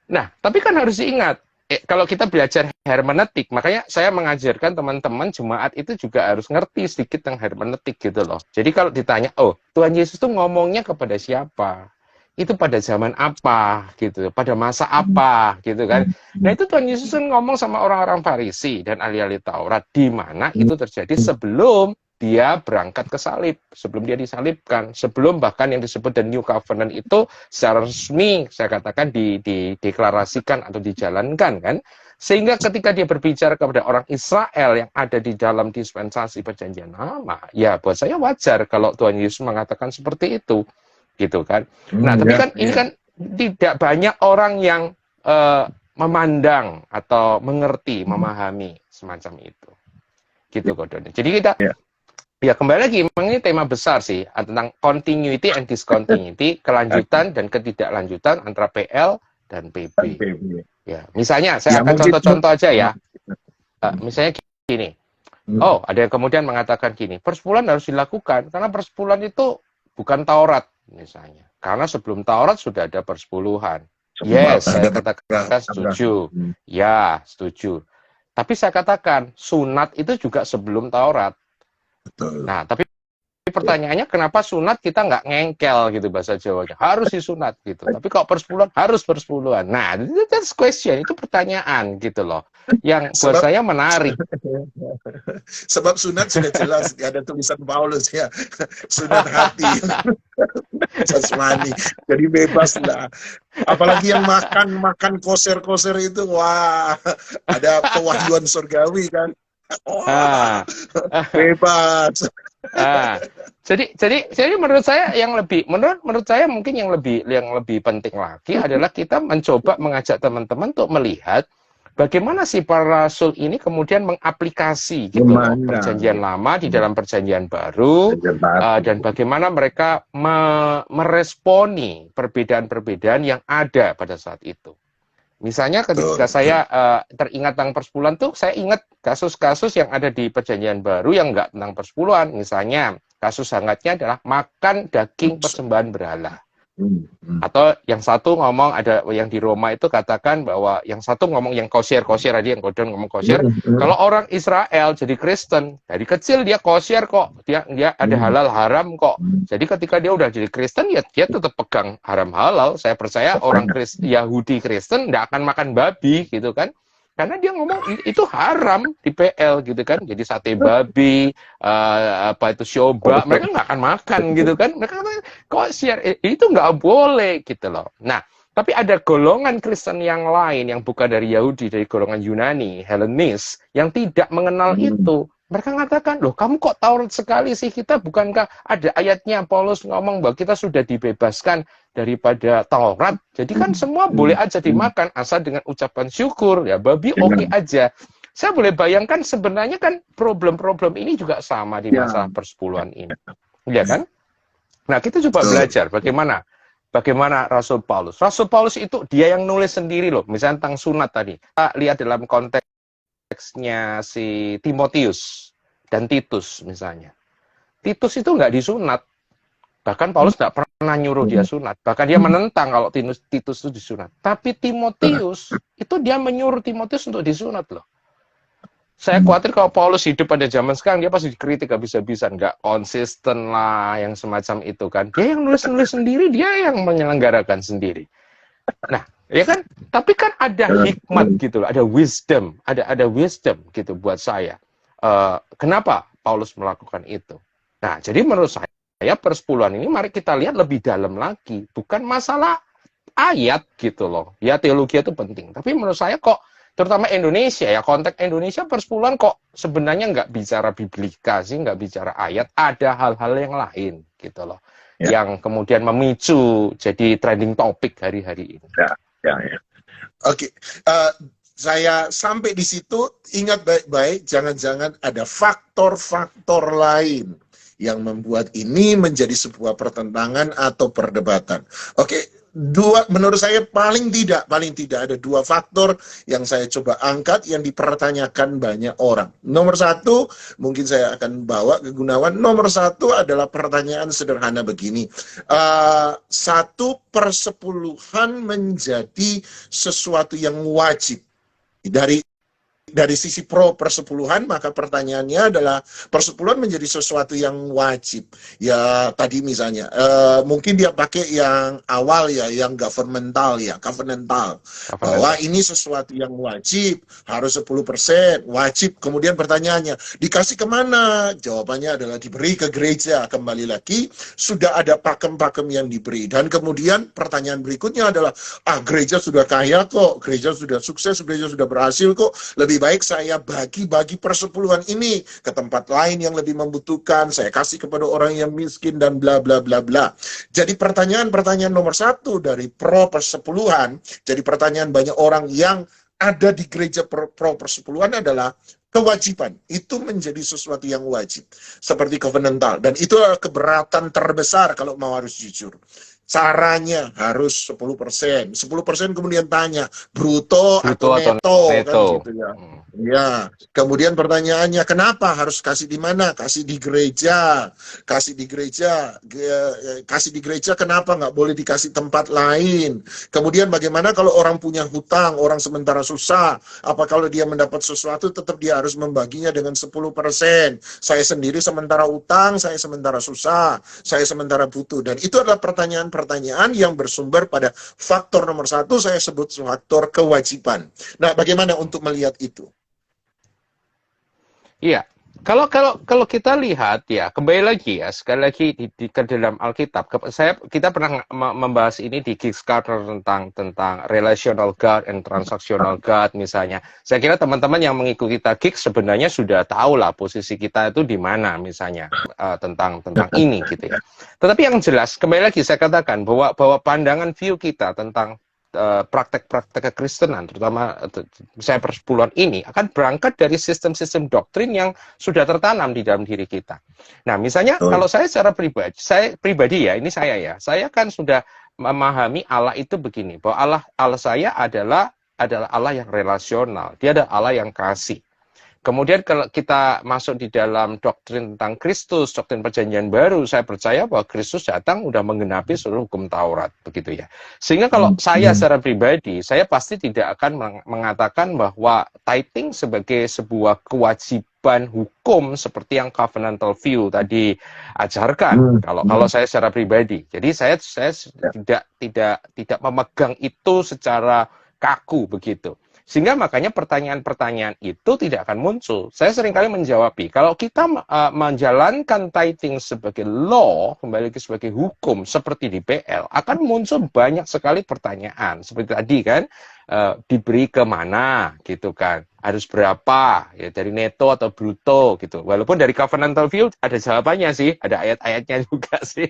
Nah, tapi kan harus diingat, kalau kita belajar hermeneutik, makanya saya mengajarkan teman-teman jemaat itu juga harus ngerti sedikit tentang hermeneutik gitu loh. Jadi kalau ditanya, oh Tuhan Yesus tuh ngomongnya kepada siapa? Itu pada zaman apa gitu, pada masa apa gitu kan. Nah itu Tuhan Yesus ngomong sama orang-orang Farisi dan ahli-ahli Taurat, di mana itu terjadi sebelum dia berangkat ke salib, sebelum dia disalibkan, sebelum bahkan yang disebut the New Covenant itu secara resmi saya katakan dideklarasikan atau dijalankan kan. Sehingga ketika dia berbicara kepada orang Israel yang ada di dalam dispensasi perjanjian lama, ya buat saya wajar kalau Tuhan Yesus mengatakan seperti itu. Gitu kan. Nah, tapi kan ini kan tidak banyak orang yang memandang atau mengerti, memahami semacam itu. Gitu Kodon. Jadi kita ya kembali lagi, memang ini tema besar sih tentang continuity and discontinuity, kelanjutan dan ketidaklanjutan antara PL dan PB. Ya, misalnya saya akan contoh-contoh aja ya. Misalnya gini. Oh, ada yang kemudian mengatakan gini, persepuluhan harus dilakukan karena persepuluhan itu bukan Taurat misalnya. Karena sebelum Taurat sudah ada persepuluhan. Yes, saya katakan setuju. Ya, setuju. Tapi saya katakan, sunat itu juga sebelum Taurat. Betul. Nah, tapi pertanyaannya kenapa sunat kita nggak ngengkel gitu bahasa Jawanya. Harus disunat gitu. Tapi kalau persepuluhan, harus persepuluhan. Nah, that's question. Itu pertanyaan gitu loh. Yang buat saya menarik. Sebab sunat sudah jelas, ada tulisan Paulus ya. Sunat hati. Jasmani. Jadi bebas lah. Apalagi yang makan koser-koser itu, wah, ada pewahyuan surgawi kan. Wah, bebas. Jadi menurut saya menurut saya mungkin yang lebih penting lagi adalah kita mencoba mengajak teman-teman untuk melihat bagaimana si para rasul ini kemudian mengaplikasi gitu loh, perjanjian lama di dalam perjanjian baru, dan bagaimana mereka meresponi perbedaan-perbedaan yang ada pada saat itu. Misalnya ketika saya teringat tentang persepuluhan tuh, saya ingat kasus-kasus yang ada di perjanjian baru yang enggak tentang persepuluhan. Misalnya kasus hangatnya adalah makan daging persembahan berhala. Atau yang satu ngomong, ada yang di Roma itu katakan bahwa yang satu ngomong yang kosher tadi, yang Kodon ngomong kosher. Kalau orang Israel jadi Kristen, dari kecil dia kosher kok, dia ada halal haram kok. Jadi ketika dia udah jadi Kristen, ya dia tetap pegang haram halal. Saya percaya orang Yahudi Kristen nggak akan makan babi gitu kan. Karena dia ngomong itu haram di PL gitu kan. Jadi sate babi, shoba, mereka nggak akan makan gitu kan. Mereka kok share itu nggak boleh gitu loh. Nah, tapi ada golongan Kristen yang lain yang bukan dari Yahudi, dari golongan Yunani, Hellenis, yang tidak mengenal itu. Mereka mengatakan, loh kamu kok Taurat sekali sih, kita bukankah ada ayatnya Paulus ngomong bahwa kita sudah dibebaskan daripada Taurat. Jadi kan semua boleh aja dimakan asal dengan ucapan syukur, ya babi oke aja. Saya boleh bayangkan sebenarnya kan problem-problem ini juga sama di masalah persepuluhan ini. Ya kan? Nah, kita coba belajar bagaimana Rasul Paulus. Rasul Paulus itu dia yang nulis sendiri loh, misalnya tentang sunat tadi. Kita lihat dalam konteksnya si Timotius dan Titus misalnya. Titus itu nggak disunat. Bahkan Paulus nggak pernah nyuruh dia sunat. Bahkan dia menentang kalau Titus itu disunat. Tapi Timotius, itu dia menyuruh Timotius untuk disunat loh. Saya khawatir kalau Paulus hidup pada zaman sekarang, dia pasti dikritik habis-habisan. Nggak konsisten lah, yang semacam itu kan. Dia yang nulis-nulis sendiri, dia yang menyelenggarakan sendiri. Nah, ya kan? Tapi kan ada hikmat gitu loh, ada wisdom gitu buat saya. Kenapa Paulus melakukan itu? Nah, jadi menurut saya persepuluhan ini mari kita lihat lebih dalam lagi. Bukan masalah ayat gitu loh. Ya teologi itu penting. Tapi menurut saya kok terutama Indonesia ya, konteks Indonesia persepuluhan kok sebenarnya nggak bicara biblika sih, nggak bicara ayat, ada hal-hal yang lain gitu loh, yang kemudian memicu jadi trending topik hari-hari ini. Ya. Oke, saya sampai di situ, ingat baik-baik, jangan-jangan ada faktor-faktor lain yang membuat ini menjadi sebuah pertentangan atau perdebatan. Oke, menurut saya paling tidak ada dua faktor yang saya coba angkat yang dipertanyakan banyak orang. Nomor satu, mungkin saya akan bawa ke Gunawan. Nomor satu adalah pertanyaan sederhana begini. 1/10 menjadi sesuatu yang wajib. Dari sisi pro persepuluhan, maka pertanyaannya adalah persepuluhan menjadi sesuatu yang wajib. Ya tadi misalnya, mungkin dia pakai yang awal ya, yang governmental, bahwa ini sesuatu yang wajib, harus 10%, wajib. Kemudian pertanyaannya, dikasih kemana? Jawabannya adalah diberi ke gereja. Kembali lagi, sudah ada pakem-pakem yang diberi. Dan kemudian pertanyaan berikutnya adalah, gereja sudah kaya kok, gereja sudah sukses, gereja sudah berhasil kok, lebih baik saya bagi-bagi persepuluhan ini ke tempat lain yang lebih membutuhkan, saya kasih kepada orang yang miskin dan bla bla bla bla. Jadi pertanyaan nomor satu dari pro persepuluhan, jadi pertanyaan banyak orang yang ada di gereja pro persepuluhan adalah kewajiban. Itu menjadi sesuatu yang wajib, seperti covenantal, dan itu adalah keberatan terbesar kalau mau harus jujur. Caranya harus 10%. 10% kemudian tanya, bruto atau neto, kan gitu ya. Ya, kemudian pertanyaannya, kenapa harus kasih di mana? Kasih di gereja. Kasih di gereja kenapa nggak boleh dikasih tempat lain? Kemudian bagaimana kalau orang punya hutang, orang sementara susah? Apa kalau dia mendapat sesuatu tetap dia harus membaginya dengan 10%? Saya sendiri sementara utang, saya sementara susah, saya sementara butuh. Dan itu adalah pertanyaan yang bersumber pada faktor nomor satu, saya sebut faktor kewajiban. Nah, bagaimana untuk melihat itu? Iya, kalau kita lihat ya, kembali lagi ya, sekali lagi ke dalam Alkitab, kita pernah membahas ini di Kickstarter tentang relational God and transactional God misalnya. Saya kira teman-teman yang mengikuti kita Kick sebenarnya sudah tahu lah posisi kita itu di mana misalnya tentang ini gitu ya. Tetapi yang jelas, kembali lagi saya katakan bahwa pandangan view kita tentang praktek-praktek kekristenan, terutama saya persepuluhan ini, akan berangkat dari sistem-sistem doktrin yang sudah tertanam di dalam diri kita. Nah, misalnya kalau saya secara pribadi ya, ini saya kan sudah memahami Allah itu begini, bahwa Allah saya adalah Allah yang relasional, dia adalah Allah yang kasih. Kemudian kalau kita masuk di dalam doktrin tentang Kristus, doktrin perjanjian baru, saya percaya bahwa Kristus datang udah menggenapi seluruh hukum Taurat, begitu ya. Sehingga kalau saya secara pribadi, saya pasti tidak akan mengatakan bahwa tithing sebagai sebuah kewajiban hukum seperti yang covenantal view tadi ajarkan. Kalau saya secara pribadi, jadi saya tidak memegang itu secara kaku begitu. Sehingga makanya pertanyaan-pertanyaan itu tidak akan muncul. Saya seringkali menjawabi, kalau kita menjalankan tithing sebagai law, kembali lagi sebagai hukum, seperti di PL, akan muncul banyak sekali pertanyaan. Seperti tadi kan, diberi kemana, gitu kan. Harus berapa, ya dari neto atau bruto, gitu. Walaupun dari covenantal view ada jawabannya sih, ada ayat-ayatnya juga sih.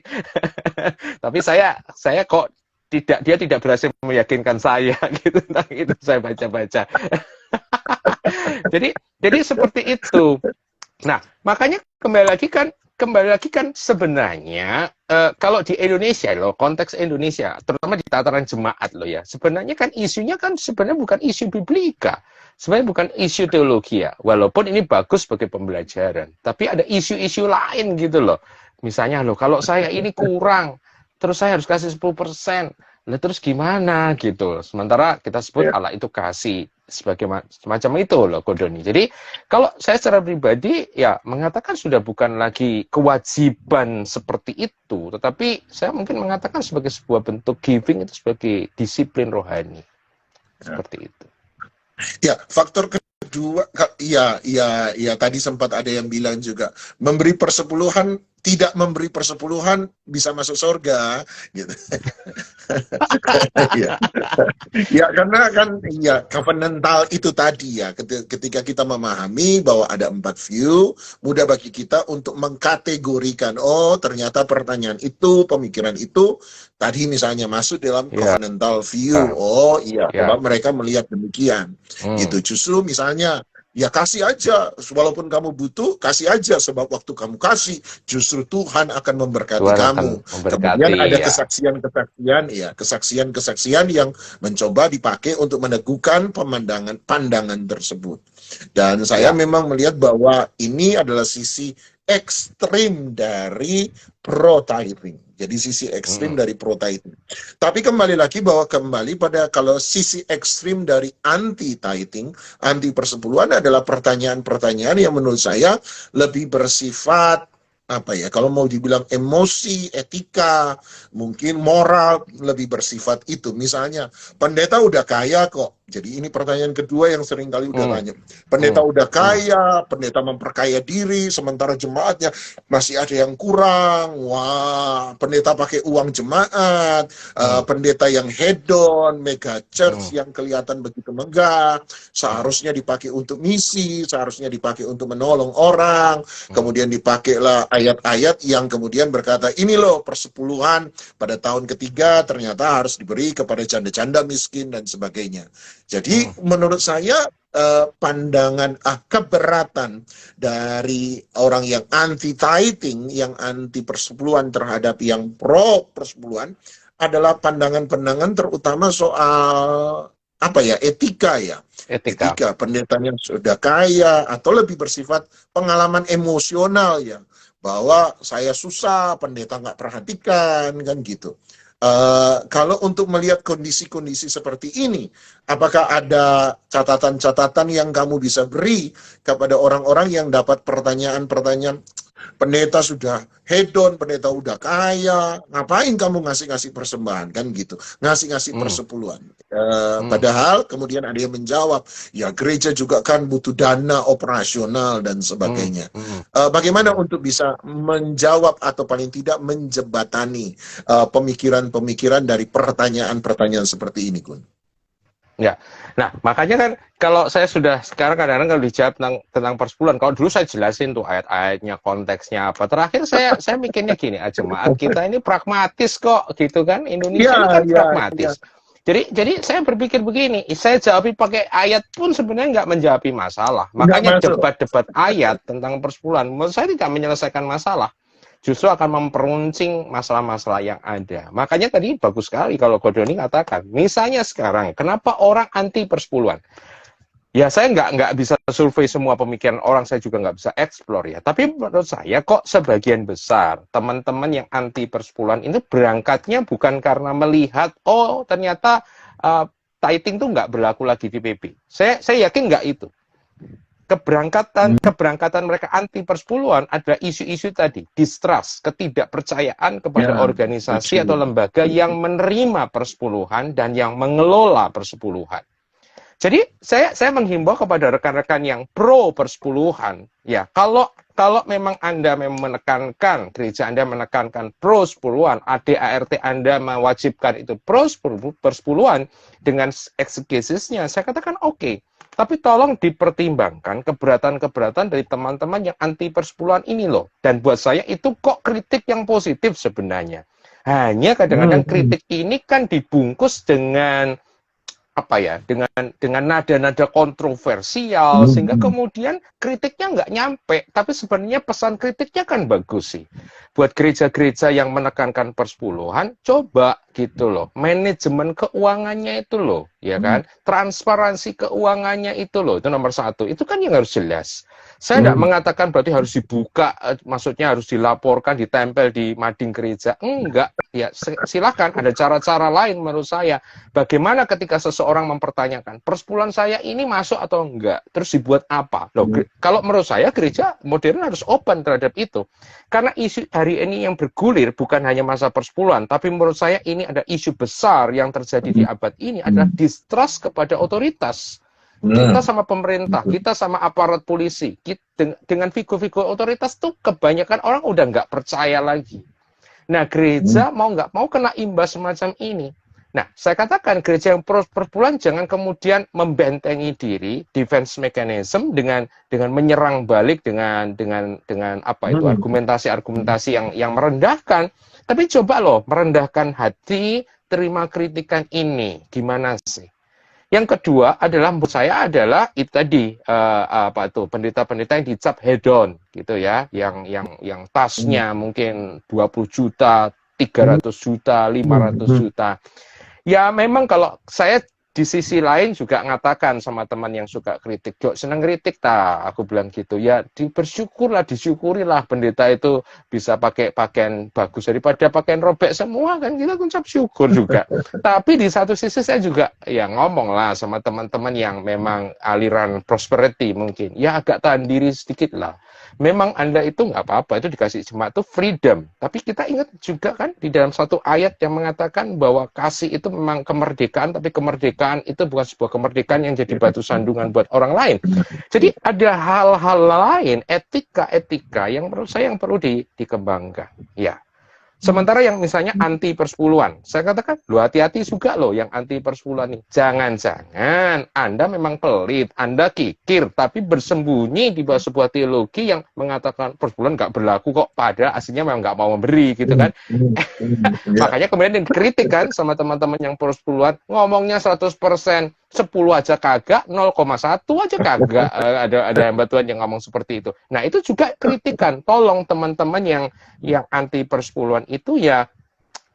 Tapi saya kok dia tidak berhasil meyakinkan saya gitu tentang itu, saya baca-baca. jadi seperti itu. Nah, makanya kembali lagi kan sebenarnya kalau di Indonesia loh, konteks Indonesia, terutama di tataran jemaat loh ya, sebenarnya kan isunya kan sebenarnya bukan isu biblika. Sebenarnya bukan isu teologi ya, walaupun ini bagus sebagai pembelajaran. Tapi ada isu-isu lain gitu loh. Misalnya loh, kalau saya ini kurang, terus saya harus kasih 10%. Nah, terus gimana gitu. Sementara kita sebut Allah itu kasih sebagai semacam itu loh Kodoni. Jadi kalau saya secara pribadi ya mengatakan sudah bukan lagi kewajiban seperti itu, tetapi saya mungkin mengatakan sebagai sebuah bentuk giving itu sebagai disiplin rohani. Seperti itu. Ya, faktor kedua, iya, iya, iya, tadi sempat ada yang bilang juga, memberi persepuluhan, tidak memberi persepuluhan bisa masuk surga, gitu. Iya. Ya, karena kan ya covenantal itu tadi ya, ketika kita memahami bahwa ada 4 view, mudah bagi kita untuk mengkategorikan, oh ternyata pertanyaan itu, pemikiran itu tadi misalnya masuk dalam Ya, covenantal view. Oh iya, ya. sebab mereka melihat demikian. Gitu. Justru misalnya ya kasih aja, walaupun kamu butuh, kasih aja, sebab waktu kamu kasih, justru Tuhan akan memberkati Tuhan akan kamu. Kemudian memberkati ada ya. kesaksian-kesaksian, ya, kesaksian-kesaksian yang mencoba dipakai untuk meneguhkan pandangan tersebut. Dan saya Ya. memang melihat bahwa ini adalah sisi ekstrim dari pro-tithing. Jadi sisi ekstrim dari pro-tithing. Tapi kembali lagi bahwa kembali pada kalau sisi ekstrim dari anti-tithing, anti persepuluhan adalah pertanyaan-pertanyaan yang menurut saya lebih bersifat apa ya, kalau mau dibilang emosi, etika, mungkin moral, lebih bersifat itu. Misalnya, pendeta udah kaya kok. Jadi ini pertanyaan kedua yang sering kali udah tanya. Pendeta udah kaya, pendeta memperkaya diri, sementara jemaatnya masih ada yang kurang. Wah, pendeta pakai uang jemaat, pendeta yang hedon, mega church yang kelihatan begitu megah, seharusnya dipakai untuk misi, seharusnya dipakai untuk menolong orang, kemudian dipakailah ayat-ayat yang kemudian berkata, ini loh persepuluhan pada tahun ketiga ternyata harus diberi kepada janda-janda miskin dan sebagainya. Jadi menurut saya pandangan keberatan dari orang yang anti-tithing, yang anti persepuluhan terhadap yang pro persepuluhan adalah pandangan-pandangan terutama soal apa ya, etika ya. Etika pendeta yang sudah kaya atau lebih bersifat pengalaman emosional ya, bahwa saya susah, pendeta nggak perhatikan, kan gitu. Kalau untuk melihat kondisi-kondisi seperti ini, apakah ada catatan-catatan yang kamu bisa beri kepada orang-orang yang dapat pertanyaan-pertanyaan, pendeta sudah hedon, pendeta udah kaya, ngapain kamu ngasih-ngasih persembahan, kan gitu, ngasih-ngasih persepuluhan. Padahal kemudian ada yang menjawab, ya gereja juga kan butuh dana operasional dan sebagainya. Bagaimana untuk bisa menjawab atau paling tidak menjebatani pemikiran-pemikiran dari pertanyaan-pertanyaan seperti ini, Kun? Ya, nah makanya kan kalau saya sudah sekarang kadang-kadang kalau dijawab tentang persepuluhan, kalau dulu saya jelasin tuh ayat-ayatnya, konteksnya apa. Terakhir saya mikirnya gini, jemaat kita ini pragmatis kok, gitu kan? Indonesia ini kan pragmatis. Jadi saya berpikir begini, saya jawab pakai ayat pun sebenarnya nggak menjawab masalah. Makanya debat-debat ayat tentang persepuluhan, menurut saya tidak menyelesaikan masalah. Justru akan memperuncing masalah-masalah yang ada. Makanya tadi bagus sekali kalau Godoni katakan, misalnya sekarang, kenapa orang anti persepuluhan? Ya saya nggak bisa survei semua pemikiran orang, saya juga nggak bisa explore ya. Tapi menurut saya kok sebagian besar teman-teman yang anti persepuluhan ini berangkatnya bukan karena melihat, oh ternyata tithing itu nggak berlaku lagi di PB. Saya yakin nggak itu. Keberangkatan mereka anti persepuluhan adalah isu-isu tadi, distrust, ketidakpercayaan kepada organisasi atau lembaga yang menerima persepuluhan dan yang mengelola persepuluhan. Jadi saya menghimbau kepada rekan-rekan yang pro persepuluhan, ya kalau memang Anda menekankan, gereja Anda menekankan pro persepuluhan, ADART Anda mewajibkan itu pro persepuluhan dengan eksegesinya, saya katakan oke. Tapi tolong dipertimbangkan keberatan-keberatan dari teman-teman yang anti persepuluhan ini loh. Dan buat saya itu kok kritik yang positif sebenarnya. Hanya kadang-kadang kritik ini kan dibungkus dengan apa ya, dengan nada-nada kontroversial, sehingga kemudian kritiknya nggak nyampe, tapi sebenarnya pesan kritiknya kan bagus sih. Buat gereja-gereja yang menekankan persepuluhan, coba gitu loh, manajemen keuangannya itu loh, ya kan, transparansi keuangannya itu loh, itu nomor satu, itu kan yang harus jelas. Saya tidak mengatakan berarti harus dibuka, maksudnya harus dilaporkan, ditempel di mading gereja. Enggak, ya silakan, ada cara-cara lain menurut saya. Bagaimana ketika seseorang mempertanyakan, persepuluhan saya ini masuk atau enggak? Terus dibuat apa? Loh, kalau menurut saya gereja modern harus open terhadap itu. Karena isu hari ini yang bergulir bukan hanya masa persepuluhan, tapi menurut saya ini ada isu besar yang terjadi di abad ini adalah distrust kepada otoritas. Kita sama pemerintah, kita sama aparat polisi, dengan figur-figur otoritas tuh kebanyakan orang udah nggak percaya lagi. Nah, gereja mau nggak mau kena imbas semacam ini. Nah, saya katakan gereja yang perpuluhan jangan kemudian membentengi diri, defense mechanism dengan menyerang balik dengan apa itu argumentasi yang merendahkan. Tapi coba loh merendahkan hati, terima kritikan ini, gimana sih? Yang kedua adalah menurut saya adalah itu tadi apa tuh pendeta-pendeta yang dicap hedon gitu ya, yang tasnya mungkin 20 juta, 300 juta, 500 juta. Ya memang kalau saya di sisi lain juga ngatakan sama teman yang suka kritik, Jok seneng kritik aku bilang gitu ya, disyukurilah pendeta itu bisa pakai pakaian bagus daripada pakaian robek semua, kan kita ucap syukur juga. Tapi di satu sisi saya juga ya ngomong lah sama teman-teman yang memang aliran prosperity mungkin, ya agak tahan diri sedikit lah. Memang Anda itu nggak apa-apa, itu dikasih jemaat itu freedom. Tapi kita ingat juga kan di dalam satu ayat yang mengatakan bahwa kasih itu memang kemerdekaan, tapi kemerdekaan itu bukan sebuah kemerdekaan yang jadi batu sandungan buat orang lain. Jadi ada hal-hal lain, etika-etika yang menurut saya yang perlu dikembangkan. Ya. Sementara yang misalnya anti persepuluhan, saya katakan, lo hati-hati juga loh yang anti persepuluhan ini. Jangan-jangan Anda memang pelit, Anda kikir, tapi bersembunyi di bawah sebuah teologi yang mengatakan persepuluhan nggak berlaku kok, pada aslinya memang nggak mau memberi, gitu kan. Makanya kemudian dikritik kan sama teman-teman yang persepuluhan, ngomongnya 100%, 10 aja kagak, 0,1 aja kagak. Ada hamba Tuhan yang ngomong seperti itu. Nah, itu juga kritikan. Tolong teman-teman yang anti persepuluhan itu ya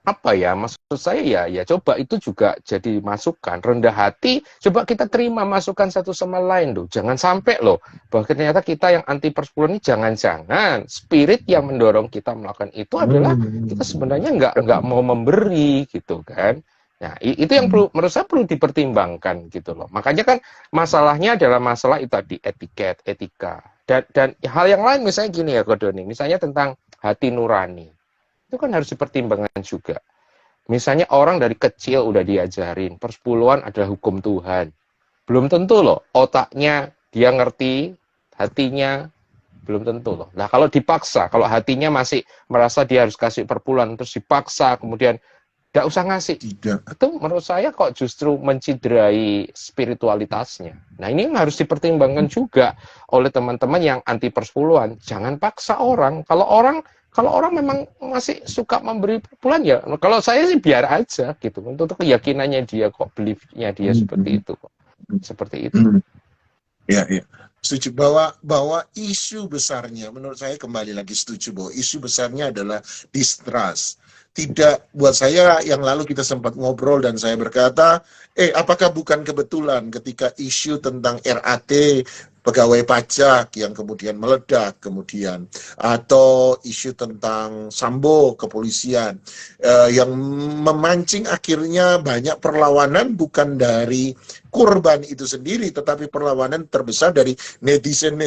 apa ya, maksud saya ya coba itu juga jadi masukan, rendah hati, coba kita terima masukan satu sama lain loh. Jangan sampai loh bahwa ternyata kita yang anti persepuluhan ini jangan-jangan spirit yang mendorong kita melakukan itu adalah kita sebenarnya nggak mau memberi gitu kan. Nah, itu yang menurut saya perlu dipertimbangkan gitu loh. Makanya kan masalahnya adalah masalah itu tadi etiket, etika. Dan hal yang lain misalnya gini ya Kodoni, misalnya tentang hati nurani. Itu kan harus dipertimbangkan juga. Misalnya orang dari kecil udah diajarin, persepuluhan adalah hukum Tuhan. Belum tentu loh, otaknya dia ngerti, hatinya belum tentu loh. Nah kalau dipaksa, kalau hatinya masih merasa dia harus kasih persepuluhan, terus dipaksa, kemudian nggak usah ngasih. Tidak. Itu menurut saya kok justru menciderai spiritualitasnya. Nah ini yang harus dipertimbangkan juga oleh teman-teman yang anti persepuluhan. Jangan paksa orang. Kalau orang memang masih suka memberi persepuluhan ya, kalau saya sih biar aja gitu. Untuk keyakinannya dia kok, beliefnya dia seperti itu kok. Seperti itu. Ya. Setuju bahwa isu besarnya, menurut saya kembali lagi setuju bahwa isu besarnya adalah distrust. Tidak, buat saya yang lalu kita sempat ngobrol dan saya berkata, apakah bukan kebetulan ketika isu tentang RAT pegawai pajak yang kemudian meledak kemudian, atau isu tentang Sambo kepolisian yang memancing akhirnya banyak perlawanan bukan dari korban itu sendiri, tetapi perlawanan terbesar dari netizen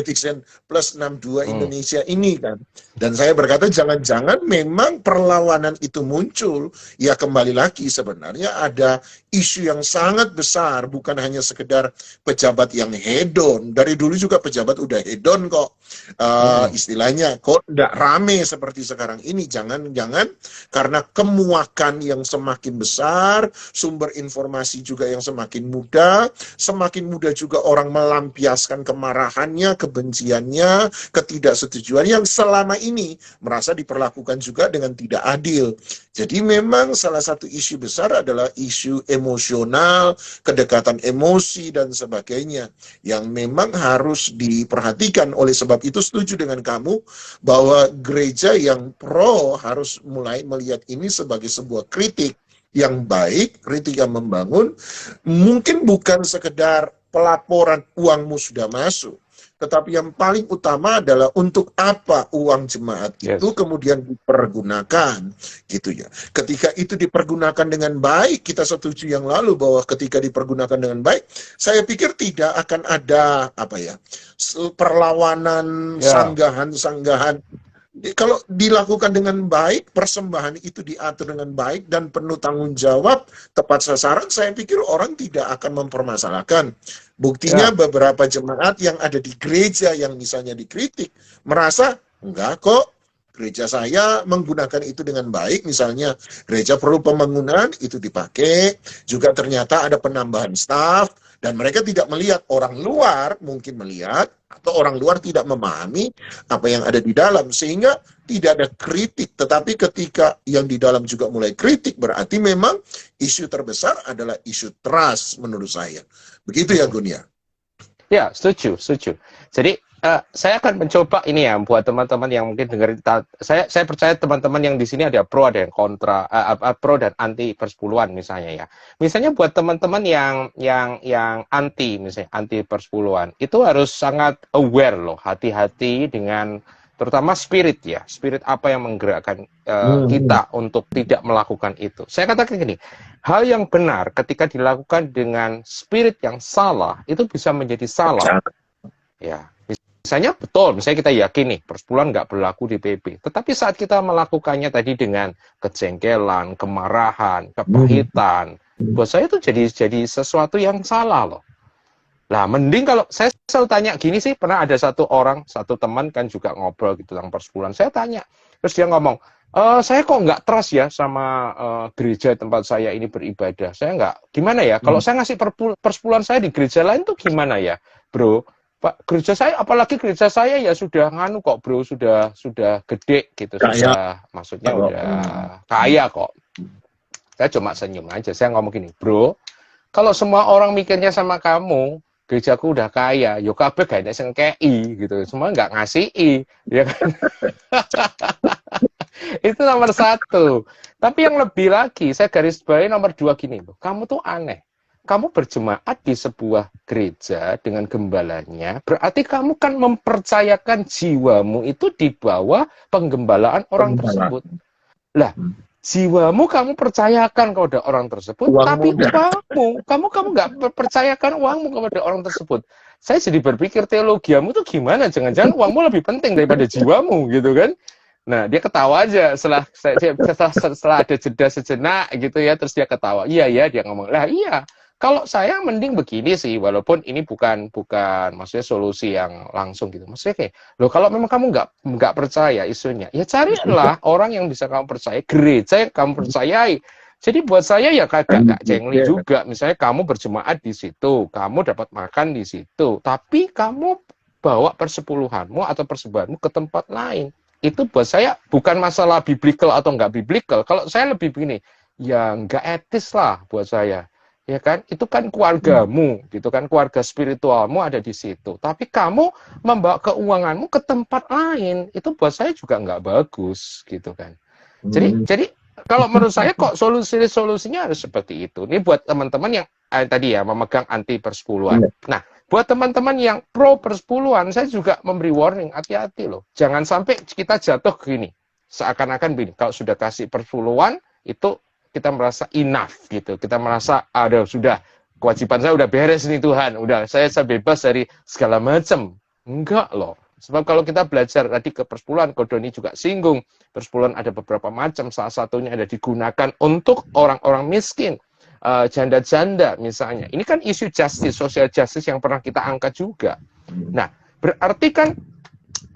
plus 62 Indonesia ini kan. Dan saya berkata jangan-jangan memang perlawanan itu muncul, ya kembali lagi sebenarnya ada isu yang sangat besar, bukan hanya sekedar pejabat yang hedon. Dari dulu juga pejabat udah hedon kok, istilahnya kok tidak rame seperti sekarang ini. Jangan-jangan karena kemuakan yang semakin besar, sumber informasi juga yang semakin mudah juga orang melampiaskan kemarahannya, kebenciannya, ketidaksetujuan yang selama ini merasa diperlakukan juga dengan tidak adil. Jadi memang salah satu isu besar adalah isu emosional, kedekatan emosi dan sebagainya yang memang harus diperhatikan. Oleh sebab itu setuju dengan kamu bahwa gereja yang pro harus mulai melihat ini sebagai sebuah kritik yang baik, kritik yang membangun, mungkin bukan sekedar pelaporan uangmu sudah masuk, tetapi yang paling utama adalah untuk apa uang jemaat itu kemudian dipergunakan, gitu ya. Ketika itu dipergunakan dengan baik, kita setuju yang lalu bahwa ketika dipergunakan dengan baik, saya pikir tidak akan ada perlawanan, sanggahan Kalau dilakukan dengan baik, persembahan itu diatur dengan baik dan penuh tanggung jawab, tepat sasaran, saya pikir orang tidak akan mempermasalahkan. Buktinya Ya, beberapa jemaat yang ada di gereja yang misalnya dikritik, merasa, enggak kok, gereja saya menggunakan itu dengan baik, misalnya gereja perlu pembangunan, itu dipakai, juga ternyata ada penambahan staf, dan mereka tidak melihat, orang luar mungkin melihat, atau orang luar tidak memahami apa yang ada di dalam, sehingga tidak ada kritik. Tetapi ketika yang di dalam juga mulai kritik, berarti memang isu terbesar adalah isu trust menurut saya. Begitu ya, Gun ya? ya, setuju, setuju. Jadi saya akan mencoba ini ya buat teman-teman yang mungkin dengerin. Saya percaya teman-teman yang di sini ada pro, ada yang kontra, pro dan anti persepuluhan misalnya ya. Misalnya buat teman-teman yang anti, misalnya anti persepuluhan, itu harus sangat aware loh, hati-hati dengan terutama spirit ya, spirit apa yang menggerakkan kita untuk tidak melakukan itu. Saya katakan gini, hal yang benar ketika dilakukan dengan spirit yang salah itu bisa menjadi salah. Ya, misalnya betul, misalnya kita yakin nih persepuluhan nggak berlaku di PB. Tetapi saat kita melakukannya tadi dengan kejengkelan, kemarahan, kepahitan, buat saya itu jadi sesuatu yang salah loh. Nah, mending kalau saya selalu tanya gini sih, pernah ada satu teman kan juga ngobrol gitu tentang persepuluhan. Saya tanya, terus dia ngomong, saya kok nggak trust ya sama gereja tempat saya ini beribadah. Saya nggak, gimana ya? Kalau saya ngasih persepuluhan saya di gereja lain tuh gimana ya, bro? Pak, gereja saya, apalagi gereja saya ya sudah nganu kok, bro, sudah gede gitu, Kayak sudah, maksudnya udah kaya kok. Saya cuma senyum aja, saya ngomong gini, bro, kalau semua orang mikirnya sama kamu, gerejaku udah kaya, yo kabeh gak ada sing kei gitu, semua nggak ngasihi, ya kan? Itu nomor satu. Tapi yang lebih lagi, saya garis bawahi nomor dua gini loh, kamu tuh aneh. Kamu berjemaat di sebuah gereja dengan gembalanya, berarti kamu kan mempercayakan jiwamu itu di bawah penggembalaan orang tersebut. Lah, jiwamu kamu percayakan kepada orang tersebut, uang tapi muda. kamu nggak percayakan uangmu kepada orang tersebut. Saya jadi berpikir teologiamu itu gimana? Jangan-jangan uangmu lebih penting daripada jiwamu, gitu kan? Nah, dia ketawa aja setelah ada jeda sejenak gitu ya, terus dia ketawa. Iya ya, dia ngomong, lah iya. Kalau saya mending begini sih, walaupun ini bukan maksudnya solusi yang langsung gitu. Maksudnya kayak, loh kalau memang kamu nggak percaya isunya, ya carilah orang yang bisa kamu percaya, gereja yang kamu percayai. Jadi buat saya ya kagak cengli juga. Misalnya kamu berjemaat di situ, kamu dapat makan di situ, tapi kamu bawa persepuluhanmu atau persembahanmu ke tempat lain. Itu buat saya bukan masalah biblical atau nggak biblical. Kalau saya lebih begini, ya nggak etis lah buat saya. Ya kan, itu kan keluargamu, gitu kan, keluarga spiritualmu ada di situ. Tapi kamu membawa keuanganmu ke tempat lain, itu buat saya juga nggak bagus, gitu kan. Jadi kalau menurut saya kok solusinya harus seperti itu. Ini buat teman-teman yang tadi ya memegang anti persepuluhan. Nah, buat teman-teman yang pro persepuluhan, saya juga memberi warning, hati-hati loh. Jangan sampai kita jatuh gini, seakan-akan begini, kalau sudah kasih persepuluhan itu kita merasa enough gitu. Kita merasa ada sudah kewajiban saya udah beres nih Tuhan, udah saya bebas dari segala macam. Enggak loh. Sebab kalau kita belajar tadi ke persepuluhan, Kodoni juga singgung, persepuluhan ada beberapa macam, salah satunya ada digunakan untuk orang-orang miskin, janda-janda misalnya. Ini kan isu justice, social justice yang pernah kita angkat juga. Nah, berarti kan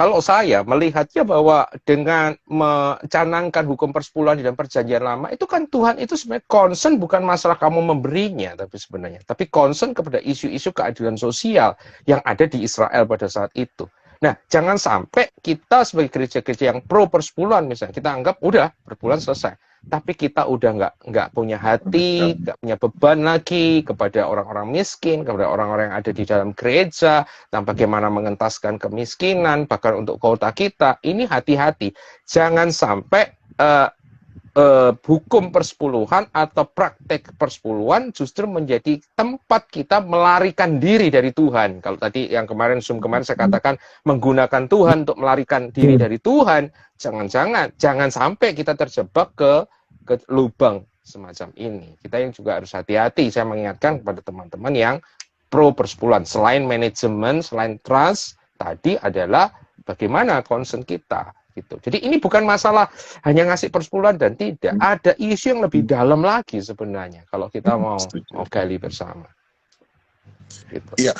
kalau saya melihatnya bahwa dengan mencanangkan hukum persepuluhan di dalam perjanjian lama, itu kan Tuhan itu sebenarnya concern bukan masalah kamu memberinya, tapi concern kepada isu-isu keadilan sosial yang ada di Israel pada saat itu. Nah, jangan sampai kita sebagai gereja-gereja yang pro persepuluhan misalnya, kita anggap udah persepuluhan selesai. Tapi kita udah nggak punya hati, nggak punya beban lagi kepada orang-orang miskin, kepada orang-orang yang ada di dalam gereja, tentang bagaimana mengentaskan kemiskinan, bahkan untuk kota kita. Ini hati-hati, jangan sampai hukum persepuluhan atau praktek persepuluhan justru menjadi tempat kita melarikan diri dari Tuhan. Kalau tadi yang kemarin saya katakan menggunakan Tuhan untuk melarikan diri dari Tuhan, jangan sampai kita terjebak ke lubang semacam ini. Kita yang juga harus hati-hati. Saya mengingatkan kepada teman-teman yang pro persepuluhan, selain manajemen, selain trust, tadi adalah bagaimana concern kita gitu. Jadi ini bukan masalah hanya ngasih persepuluhan dan tidak, ada isu yang lebih dalam lagi sebenarnya kalau kita mau gali bersama. Gitu. Iya,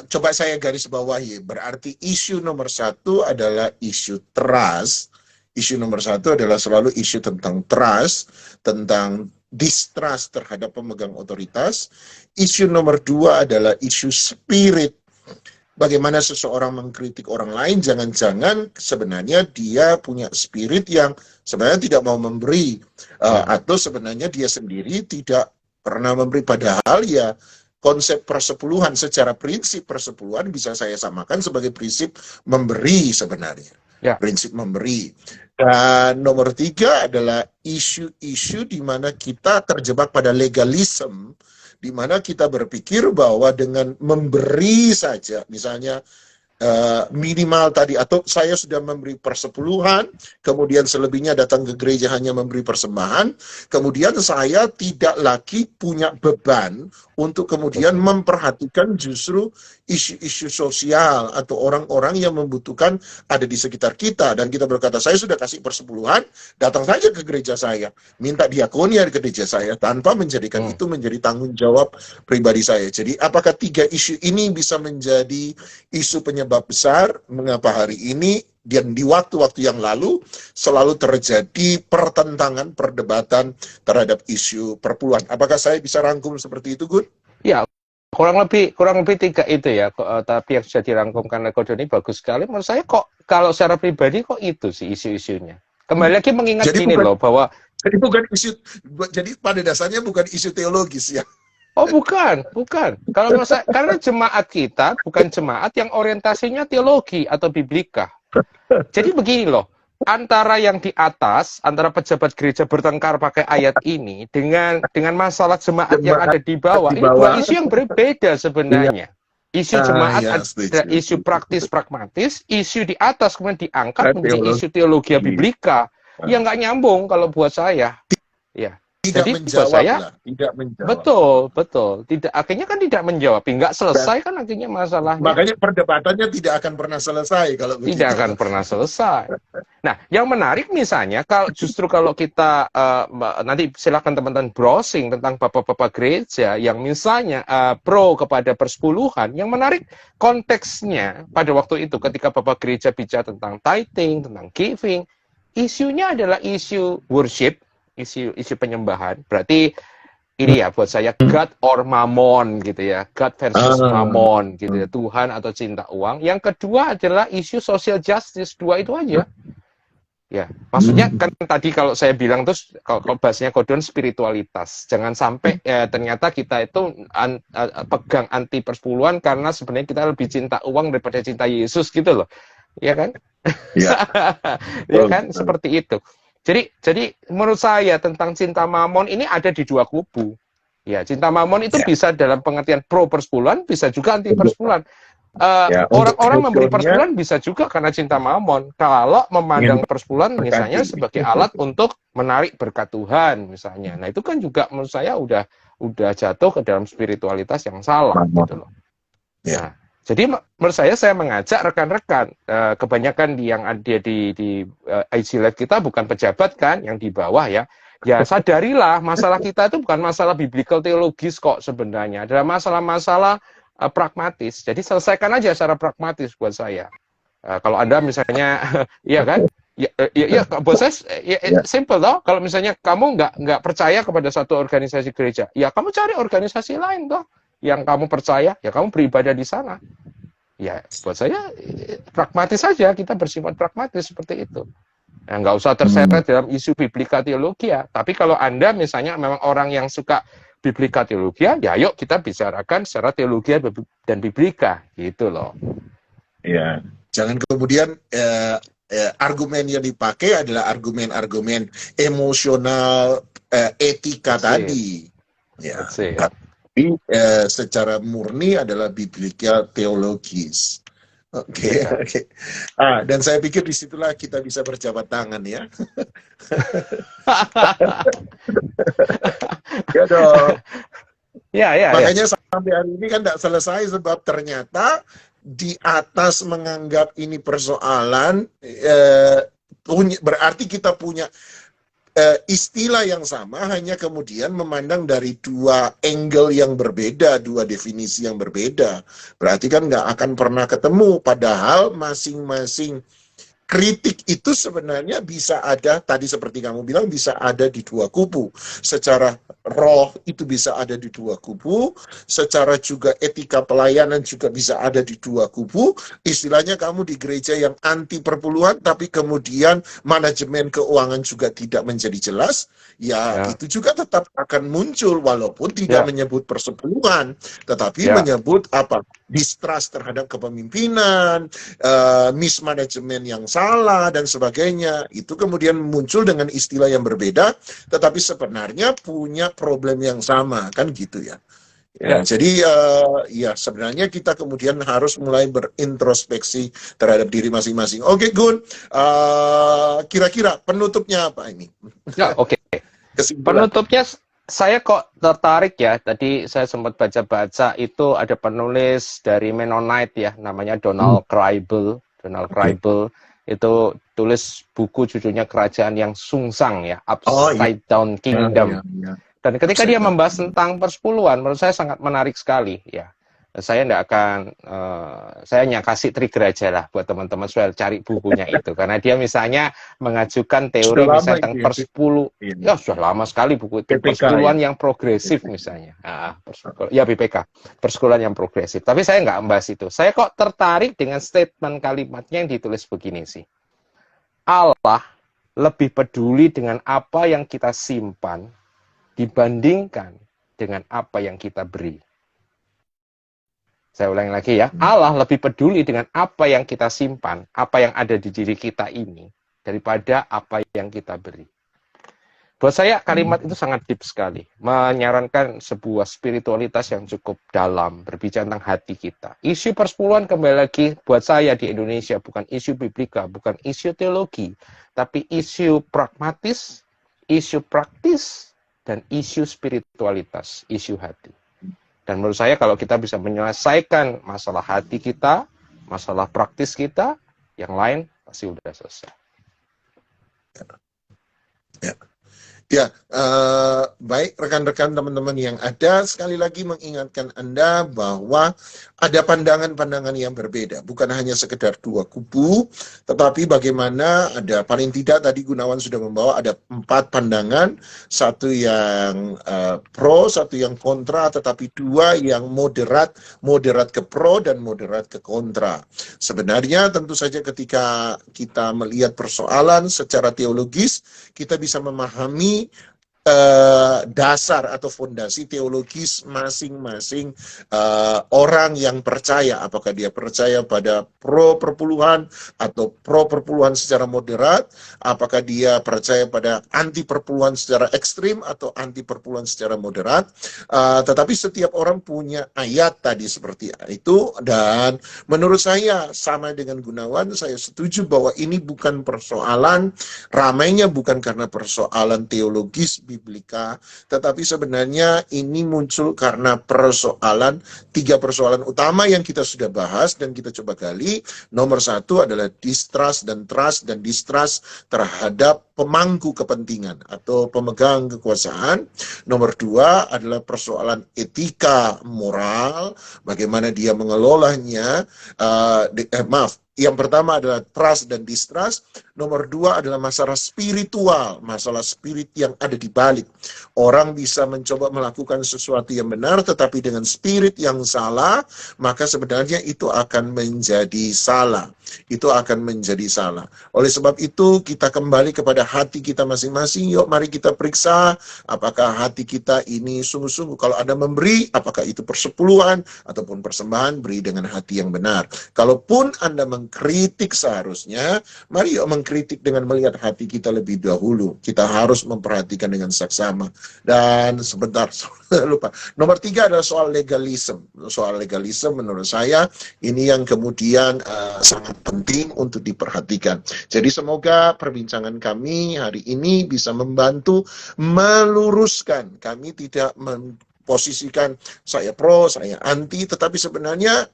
coba saya garis bawahi. Berarti isu nomor satu adalah isu trust. Isu nomor satu adalah selalu isu tentang trust, tentang distrust terhadap pemegang otoritas. Isu nomor dua adalah isu spirit. Bagaimana seseorang mengkritik orang lain, jangan-jangan sebenarnya dia punya spirit yang sebenarnya tidak mau memberi, atau sebenarnya dia sendiri tidak pernah memberi, padahal ya konsep persepuluhan secara prinsip persepuluhan bisa saya samakan sebagai prinsip memberi sebenarnya. Ya. Prinsip memberi. Dan nomor tiga adalah isu-isu di mana kita terjebak pada legalisme, di mana kita berpikir bahwa dengan memberi saja, misalnya minimal tadi, atau saya sudah memberi persepuluhan, kemudian selebihnya datang ke gereja hanya memberi persembahan, kemudian saya tidak lagi punya beban untuk kemudian memperhatikan justru isu-isu sosial atau orang-orang yang membutuhkan ada di sekitar kita, dan kita berkata, saya sudah kasih persepuluhan, datang saja ke gereja saya, minta diakonia di gereja saya, tanpa menjadikan itu menjadi tanggung jawab pribadi saya. Jadi apakah tiga isu ini bisa menjadi isu penyebab besar mengapa hari ini dan di waktu-waktu yang lalu selalu terjadi pertentangan, perdebatan terhadap isu perpuluhan? Apakah saya bisa rangkum seperti itu, Gun? Ya, kurang lebih tiga itu ya. Tapi yang sudah dirangkumkan oleh Gordon ini bagus sekali. Menurut saya kok kalau secara pribadi kok itu sih isu-isunya. Kembali lagi mengingat Jadi gini loh bahwa jadi pada dasarnya bukan isu teologis ya. oh bukan. Kalau menurut saya, karena jemaat kita bukan jemaat yang orientasinya teologi atau biblika. Jadi begini loh, antara yang di atas, antara pejabat gereja bertengkar pakai ayat ini dengan masalah jemaat yang ada di bawah, ini dua isu yang berbeda sebenarnya. Isu jemaat ada isu praktis pragmatis, isu di atas kemudian diangkat menjadi isu teologi biblika, yang nggak nyambung kalau buat saya. Ya. Jadi buat saya tidak menjawab. Betul. Tidak, akhirnya kan tidak menjawab, nggak selesai kan akhirnya masalahnya. Makanya perdebatannya tidak akan pernah selesai kalau begitu. Tidak akan pernah selesai. Nah, yang menarik misalnya kalau kita nanti silakan teman-teman browsing tentang bapak-bapak gereja yang misalnya pro kepada persepuluhan, yang menarik konteksnya pada waktu itu ketika bapak gereja bicara tentang tithing, tentang giving, isunya adalah isu worship, isu penyembahan. Berarti ini ya buat saya God or Mammon gitu ya, God versus Mammon gitu ya, Tuhan atau cinta uang. Yang kedua adalah isu social justice, dua itu aja. Ya, maksudnya kan tadi kalau saya bilang terus kalau bahasanya Gordon spiritualitas, jangan sampai ternyata kita itu pegang anti persepuluhan karena sebenarnya kita lebih cinta uang daripada cinta Yesus gitu loh, ya kan? Ya, ya kan, seperti itu. Jadi menurut saya tentang cinta mamon ini ada di dua kubu. Ya, cinta mamon itu bisa dalam pengertian pro persepuluhan, bisa juga anti persepuluhan. Orang-orang memberi persepuluhan bisa juga karena cinta mamon. Kalau memandang persepuluhan misalnya sebagai alat untuk menarik berkat Tuhan misalnya. Nah, itu kan juga menurut saya udah jatuh ke dalam spiritualitas yang salah gitu loh. Nah, jadi menurut saya mengajak rekan-rekan, kebanyakan yang ada di IG Live kita bukan pejabat kan, yang di bawah ya. Ya sadarilah masalah kita itu bukan masalah biblical teologis kok sebenarnya, adalah masalah-masalah pragmatis. Jadi selesaikan aja secara pragmatis buat saya. Kalau Anda misalnya, iya kan? Ya, buat saya simple toh. Kalau misalnya kamu nggak percaya kepada satu organisasi gereja, ya kamu cari organisasi lain toh. Yang kamu percaya, ya kamu beribadah di sana. Ya, buat saya pragmatis saja, kita bersifat pragmatis seperti itu. Nah, nggak usah terseret dalam isu biblika teologi ya. Tapi kalau Anda misalnya memang orang yang suka biblika teologi, ya yuk kita bicarakan secara teologi dan biblika, gitu loh. Ya, jangan kemudian argumen yang dipakai adalah argumen-argumen emosional, etika tadi. Ya. Secara murni adalah biblika teologis. Oke. Dan saya pikir disitulah kita bisa berjabat tangan ya. Ya dong. Ya. Makanya sampai hari ini kan tidak selesai sebab ternyata di atas menganggap ini persoalan, berarti kita punya istilah yang sama, hanya kemudian memandang dari dua angle yang berbeda, dua definisi yang berbeda. Berarti kan nggak akan pernah ketemu, padahal masing-masing kritik itu sebenarnya bisa ada, tadi seperti kamu bilang, bisa ada di dua kubu. Secara roh itu bisa ada di dua kubu, secara juga etika pelayanan juga bisa ada di dua kubu. Istilahnya kamu di gereja yang anti perpuluhan, tapi kemudian manajemen keuangan juga tidak menjadi jelas, ya itu juga tetap akan muncul, walaupun tidak menyebut persepuluhan, tetapi menyebut apa? Distrust terhadap kepemimpinan, mismanagement yang salah dan sebagainya. Itu kemudian muncul dengan istilah yang berbeda, tetapi sebenarnya punya problem yang sama, kan gitu ya. Jadi ya sebenarnya kita kemudian harus mulai berintrospeksi terhadap diri masing-masing. Oke, Gun, kira-kira penutupnya apa ini? Ya, oke. Penutupnya saya kok tertarik ya, tadi saya sempat baca-baca itu ada penulis dari Mennonite ya, namanya Donald Kraybill. Donald Kraybill itu tulis buku judulnya Kerajaan yang Sungsang ya, Upside Down Kingdom. Dan ketika dia membahas tentang persepuluhan, menurut saya sangat menarik sekali ya. Saya tidak akan, saya hanya kasih trigger aja lah buat teman-teman supaya cari bukunya itu. Karena dia misalnya mengajukan teori misalnya tentang persepuluh, ya sudah lama sekali buku itu, persepuluhan yang progresif misalnya. Ya BPK, persepuluhan yang progresif. Tapi saya nggak membahas itu. Saya kok tertarik dengan statement kalimatnya yang ditulis begini sih. Allah lebih peduli dengan apa yang kita simpan dibandingkan dengan apa yang kita beri. Saya ulangi lagi ya, Allah lebih peduli dengan apa yang kita simpan, apa yang ada di diri kita ini, daripada apa yang kita beri. Buat saya kalimat itu sangat deep sekali, menyarankan sebuah spiritualitas yang cukup dalam, berbicara tentang hati kita. Isu persepuluhan kembali lagi buat saya di Indonesia bukan isu biblika, bukan isu teologi, tapi isu pragmatis, isu praktis, dan isu spiritualitas, isu hati. Dan menurut saya kalau kita bisa menyelesaikan masalah hati kita, masalah praktis kita, yang lain pasti udah selesai. Ya, baik rekan-rekan teman-teman yang ada, sekali lagi mengingatkan Anda bahwa ada pandangan-pandangan yang berbeda, bukan hanya sekedar dua kubu, tetapi bagaimana ada, paling tidak tadi Gunawan sudah membawa ada 4 pandangan, satu yang pro, satu yang kontra, tetapi 2 yang moderat ke pro dan moderat ke kontra. Sebenarnya tentu saja ketika kita melihat persoalan secara teologis, kita bisa memahami dasar atau fondasi teologis masing-masing orang yang percaya, apakah dia percaya pada pro perpuluhan atau pro perpuluhan secara moderat, apakah dia percaya pada anti perpuluhan secara ekstrim atau anti perpuluhan secara moderat. Tetapi setiap orang punya ayat tadi seperti itu, dan menurut saya sama dengan Gunawan, saya setuju bahwa ini bukan persoalan, ramainya bukan karena persoalan teologis biblika, tetapi sebenarnya ini muncul karena persoalan, 3 persoalan utama yang kita sudah bahas dan kita coba gali. Nomor 1 adalah distrust dan trust, dan distrust terhadap pemangku kepentingan atau pemegang kekuasaan. Nomor 2 adalah persoalan etika moral, bagaimana dia mengelolanya. Yang pertama adalah trust dan distrust. Nomor 2 adalah masalah spiritual, masalah spirit yang ada di balik. Orang bisa mencoba melakukan sesuatu yang benar, tetapi dengan spirit yang salah, maka sebenarnya itu akan menjadi salah. Itu akan menjadi salah. Oleh sebab itu, kita kembali kepada hati kita masing-masing. Yuk, mari kita periksa apakah hati kita ini sungguh-sungguh, kalau ada memberi, apakah itu persepuluhan ataupun persembahan, beri dengan hati yang benar. Kalaupun Anda mengkritik seharusnya, mari yuk mengkritik dengan melihat hati kita lebih dahulu. Kita harus memperhatikan dengan saksama. Dan sebentar, lupa. Nomor 3 adalah soal legalisme. Soal legalisme menurut saya ini yang kemudian sangat penting untuk diperhatikan. Jadi semoga perbincangan kami hari ini bisa membantu meluruskan. Kami tidak memposisikan saya pro, saya anti, tetapi sebenarnya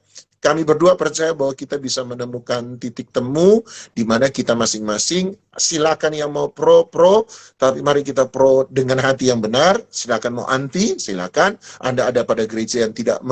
kami berdua percaya bahwa kita bisa menemukan titik temu di mana kita masing-masing. Silakan yang mau pro, tapi mari kita pro dengan hati yang benar. Silakan mau anti, silakan. Anda ada pada gereja yang tidak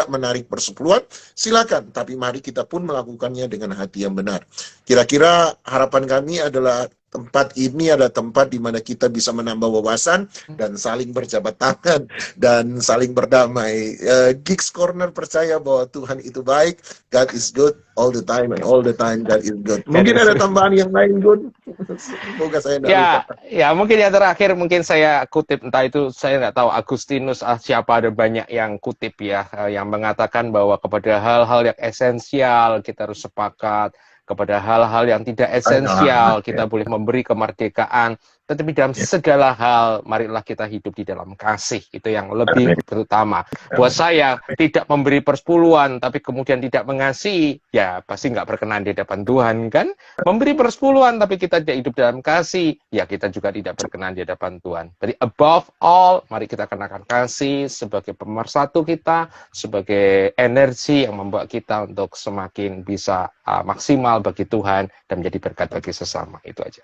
menarik persepuluhan, silakan. Tapi mari kita pun melakukannya dengan hati yang benar. Kira-kira harapan kami adalah tempat ini adalah tempat di mana kita bisa menambah wawasan dan saling berjabat tangan dan saling berdamai. Geeks Corner percaya bahwa Tuhan itu baik, God is good all the time, and all the time God is good. Mungkin ada tambahan yang lain, Gun? Semoga saya tidak lupa. Ya, mungkin yang terakhir mungkin saya kutip, entah itu saya nggak tahu Agustinus siapa, ada banyak yang kutip ya, yang mengatakan bahwa kepada hal-hal yang esensial kita harus sepakat, kepada hal-hal yang tidak esensial kita boleh memberi kemerdekaan, tetapi dalam segala hal marilah kita hidup di dalam kasih. Itu yang lebih terutama. Buat saya, tidak memberi persepuluhan tapi kemudian tidak mengasihi, ya pasti nggak berkenan di hadapan Tuhan kan. Memberi persepuluhan tapi kita tidak hidup dalam kasih, ya kita juga tidak berkenan di hadapan Tuhan. Jadi above all, mari kita kenakan kasih sebagai pemersatu kita, sebagai energi yang membuat kita untuk semakin bisa maksimal bagi Tuhan dan menjadi berkat bagi sesama. Itu aja.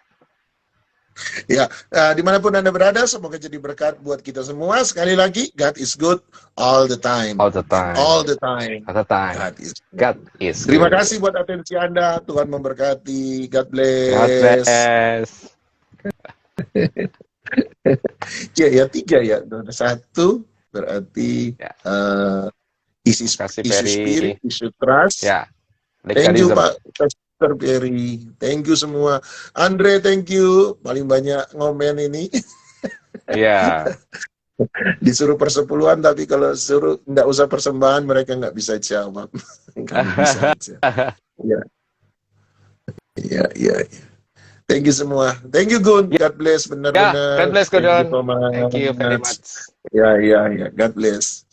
Ya, dimanapun Anda berada, semoga jadi berkat buat kita semua. Sekali lagi, God is good all the time. All the time. All the time. All the time. God is Terima good. kasih buat atensi Anda. Tuhan memberkati. God bless. God bless. Ya, 3 ya. 1 berarti isi spirit, isi trust. Ya. Thank you, Legalism. Pak Pastor Perry. Thank you semua. Andre, thank you. Paling banyak ngomen ini. Iya. Disuruh persepuluhan, tapi kalau suruh nggak usah persembahan, mereka nggak bisa jawab. Nggak bisa aja. Ya. Ya. Thank you semua. Thank you, Gun. God bless, benar-benar. God bless, Gun. Thank you so much. Thank you very much. Ya. God bless.